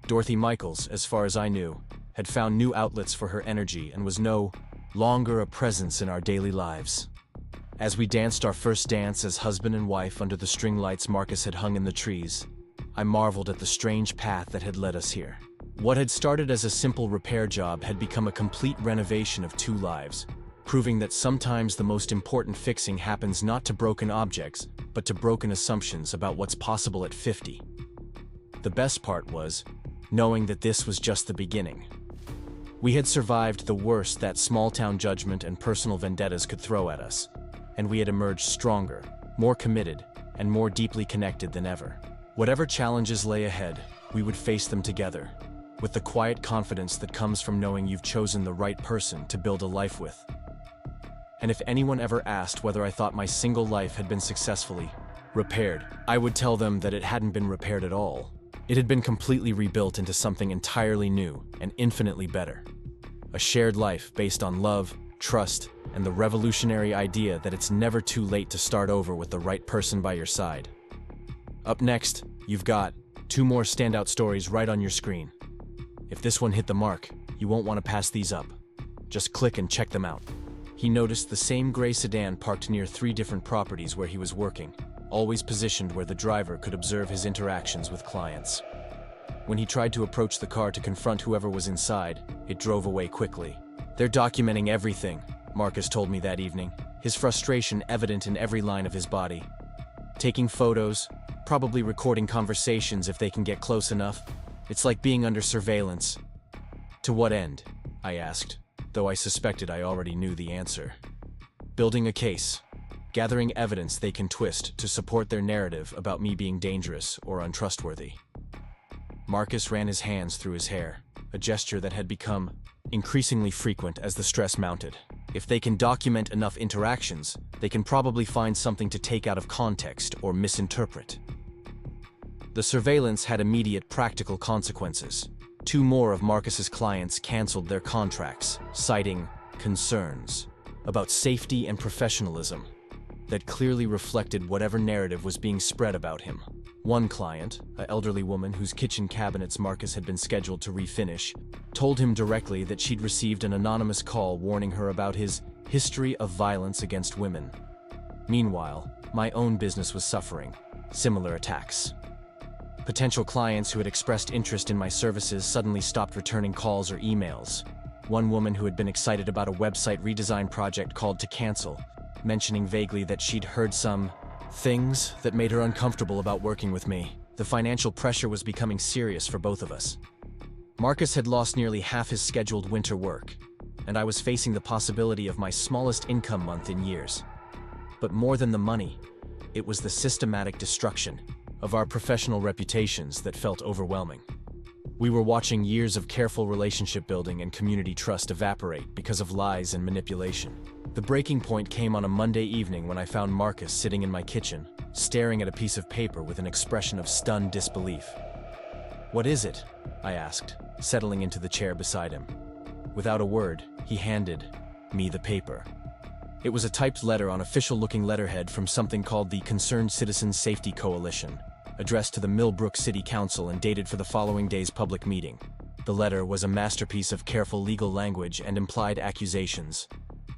Dorothy Michaels, as far as I knew, had found new outlets for her energy and was no longer a presence in our daily lives. As we danced our first dance as husband and wife under the string lights Marcus had hung in the trees, I marveled at the strange path that had led us here. What had started as a simple repair job had become a complete renovation of two lives, proving that sometimes the most important fixing happens not to broken objects, but to broken assumptions about what's possible at 50. The best part was knowing that this was just the beginning. We had survived the worst that small-town judgment and personal vendettas could throw at us, and we had emerged stronger, more committed, and more deeply connected than ever. Whatever challenges lay ahead, we would face them together, with the quiet confidence that comes from knowing you've chosen the right person to build a life with. And if anyone ever asked whether I thought my single life had been successfully repaired, I would tell them that it hadn't been repaired at all. It had been completely rebuilt into something entirely new and infinitely better. A shared life based on love, trust, and the revolutionary idea that it's never too late to start over with the right person by your side. Up next, you've got 2 more standout stories right on your screen. If this one hit the mark, you won't want to pass these up. Just click and check them out. He noticed the same gray sedan parked near 3 different properties where he was working, always positioned where the driver could observe his interactions with clients. When he tried to approach the car to confront whoever was inside, it drove away quickly. "They're documenting everything," Marcus told me that evening, his frustration evident in every line of his body. "Taking photos, probably recording conversations if they can get close enough. It's like being under surveillance." "To what end?" I asked, though I suspected I already knew the answer. "Building a case, gathering evidence they can twist to support their narrative about me being dangerous or untrustworthy." Marcus ran his hands through his hair, a gesture that had become increasingly frequent as the stress mounted. "If they can document enough interactions, they can probably find something to take out of context or misinterpret." The surveillance had immediate practical consequences. 2 more of Marcus's clients canceled their contracts, citing concerns about safety and professionalism that clearly reflected whatever narrative was being spread about him. One client, an elderly woman whose kitchen cabinets Marcus had been scheduled to refinish, told him directly that she'd received an anonymous call warning her about his history of violence against women. Meanwhile, my own business was suffering similar attacks. Potential clients who had expressed interest in my services suddenly stopped returning calls or emails. One woman who had been excited about a website redesign project called to cancel, mentioning vaguely that she'd heard some things that made her uncomfortable about working with me. The financial pressure was becoming serious for both of us. Marcus had lost nearly half his scheduled winter work, and I was facing the possibility of my smallest income month in years. But more than the money, it was the systematic destruction of our professional reputations that felt overwhelming. We were watching years of careful relationship building and community trust evaporate because of lies and manipulation. The breaking point came on a Monday evening when I found Marcus sitting in my kitchen, staring at a piece of paper with an expression of stunned disbelief. "What is it?" I asked, settling into the chair beside him. Without a word, he handed me the paper. It was a typed letter on official-looking letterhead from something called the Concerned Citizens Safety Coalition, addressed to the Millbrook City Council and dated for the following day's public meeting. The letter was a masterpiece of careful legal language and implied accusations.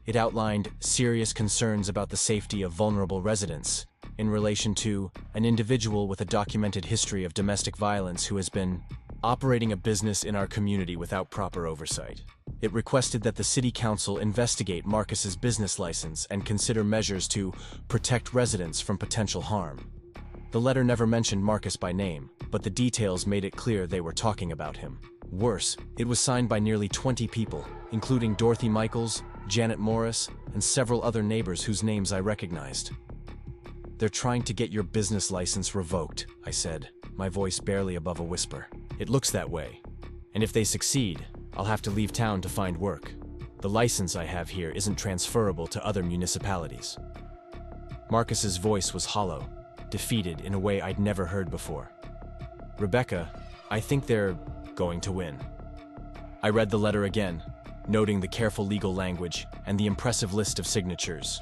It outlined serious concerns about the safety of vulnerable residents in relation to an individual with a documented history of domestic violence who has been operating a business in our community without proper oversight. It requested that the City Council investigate Marcus's business license and consider measures to protect residents from potential harm. The letter never mentioned Marcus by name, but the details made it clear they were talking about him. Worse, it was signed by nearly 20 people, including Dorothy Michaels, Janet Morris, and several other neighbors whose names I recognized. "They're trying to get your business license revoked," I said, my voice barely above a whisper. "It looks that way. And if they succeed, I'll have to leave town to find work. The license I have here isn't transferable to other municipalities." Marcus's voice was hollow, defeated in a way I'd never heard before. "Rebecca, I think they're going to win." I read the letter again, noting the careful legal language and the impressive list of signatures.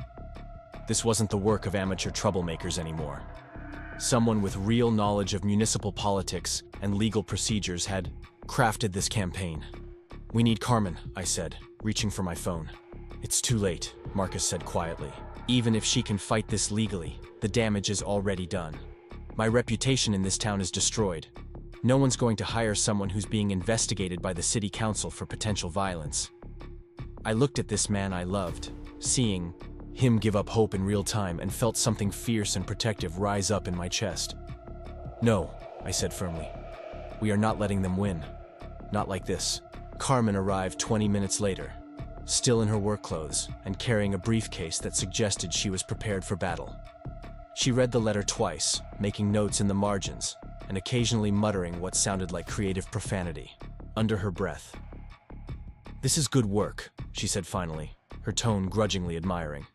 This wasn't the work of amateur troublemakers anymore. Someone with real knowledge of municipal politics and legal procedures had crafted this campaign. "We need Carmen," I said, reaching for my phone. "It's too late," Marcus said quietly. "Even if she can fight this legally, the damage is already done. My reputation in this town is destroyed. No one's going to hire someone who's being investigated by the city council for potential violence." I looked at this man I loved, seeing him give up hope in real time, and felt something fierce and protective rise up in my chest. "No," I said firmly. "We are not letting them win. Not like this." Carmen arrived 20 minutes later, still in her work clothes and carrying a briefcase that suggested she was prepared for battle. She read the letter twice, making notes in the margins, and occasionally muttering what sounded like creative profanity, under her breath. "This is good work," she said finally, her tone grudgingly admiring.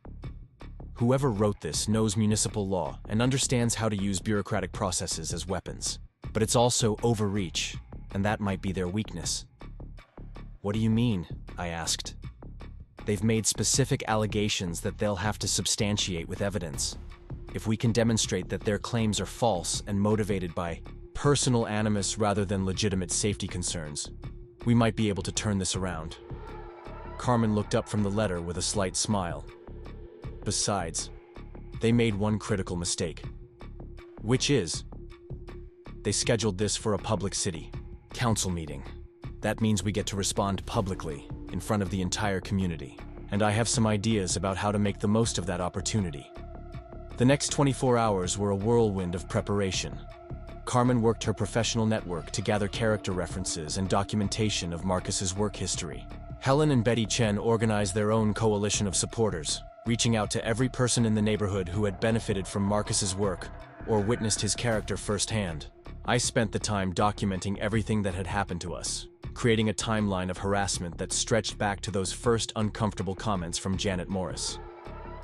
"Whoever wrote this knows municipal law and understands how to use bureaucratic processes as weapons. But it's also overreach, and that might be their weakness." "What do you mean?" I asked. "They've made specific allegations that they'll have to substantiate with evidence. If we can demonstrate that their claims are false and motivated by personal animus rather than legitimate safety concerns, we might be able to turn this around." Carmen looked up from the letter with a slight smile. "Besides, they made one critical mistake." "Which is?" "They scheduled this for a public city council meeting. That means we get to respond publicly, in front of the entire community. And I have some ideas about how to make the most of that opportunity." The next 24 hours were a whirlwind of preparation. Carmen worked her professional network to gather character references and documentation of Marcus's work history. Helen and Betty Chen organized their own coalition of supporters, reaching out to every person in the neighborhood who had benefited from Marcus's work or witnessed his character firsthand. I spent the time documenting everything that had happened to us, creating a timeline of harassment that stretched back to those first uncomfortable comments from Janet Morris.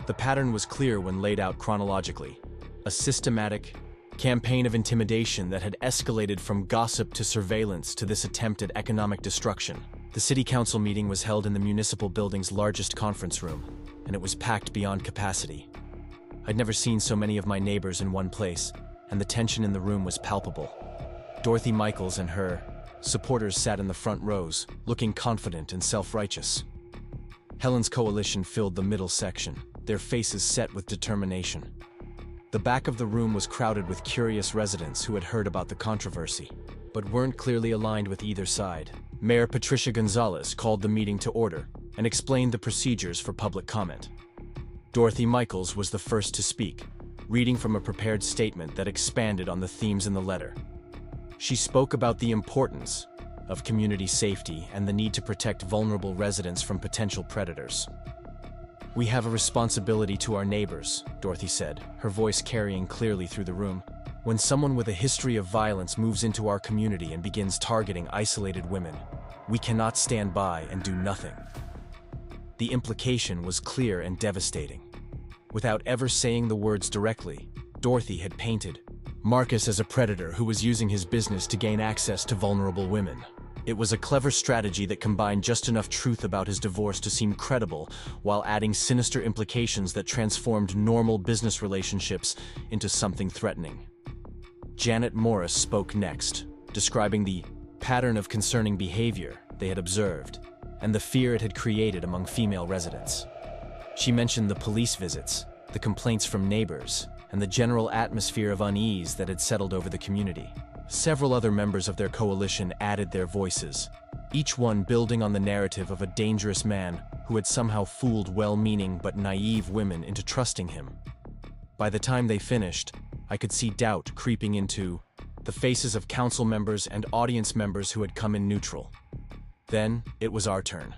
The pattern was clear when laid out chronologically: a systematic campaign of intimidation that had escalated from gossip to surveillance to this attempt at economic destruction. The city council meeting was held in the municipal building's largest conference room, and it was packed beyond capacity. I'd never seen so many of my neighbors in one place, and the tension in the room was palpable. Dorothy Michaels and her supporters sat in the front rows, looking confident and self-righteous. Helen's coalition filled the middle section, their faces set with determination. The back of the room was crowded with curious residents who had heard about the controversy, but weren't clearly aligned with either side. Mayor Patricia Gonzalez called the meeting to order and explained the procedures for public comment. Dorothy Michaels was the first to speak, reading from a prepared statement that expanded on the themes in the letter. She spoke about the importance of community safety and the need to protect vulnerable residents from potential predators. "We have a responsibility to our neighbors," Dorothy said, her voice carrying clearly through the room. "When someone with a history of violence moves into our community and begins targeting isolated women, we cannot stand by and do nothing." The implication was clear and devastating. Without ever saying the words directly, Dorothy had painted Marcus as a predator who was using his business to gain access to vulnerable women. It was a clever strategy that combined just enough truth about his divorce to seem credible, while adding sinister implications that transformed normal business relationships into something threatening. Janet Morris spoke next, describing the pattern of concerning behavior they had observed and the fear it had created among female residents. She mentioned the police visits, the complaints from neighbors, and the general atmosphere of unease that had settled over the community. Several other members of their coalition added their voices, each one building on the narrative of a dangerous man who had somehow fooled well-meaning but naive women into trusting him. By the time they finished, I could see doubt creeping into the faces of council members and audience members who had come in neutral. Then it was our turn.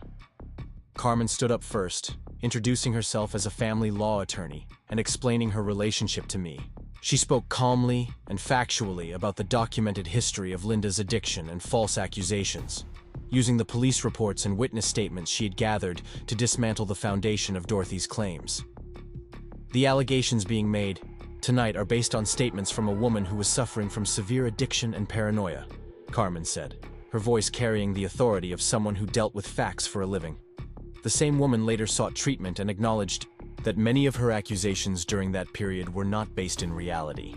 Carmen stood up first, introducing herself as a family law attorney and explaining her relationship to me. She spoke calmly and factually about the documented history of Linda's addiction and false accusations, using the police reports and witness statements she had gathered to dismantle the foundation of Dorothy's claims. The allegations being made tonight are based on statements from a woman who was suffering from severe addiction and paranoia, Carmen said, her voice carrying the authority of someone who dealt with facts for a living. The same woman later sought treatment and acknowledged that many of her accusations during that period were not based in reality.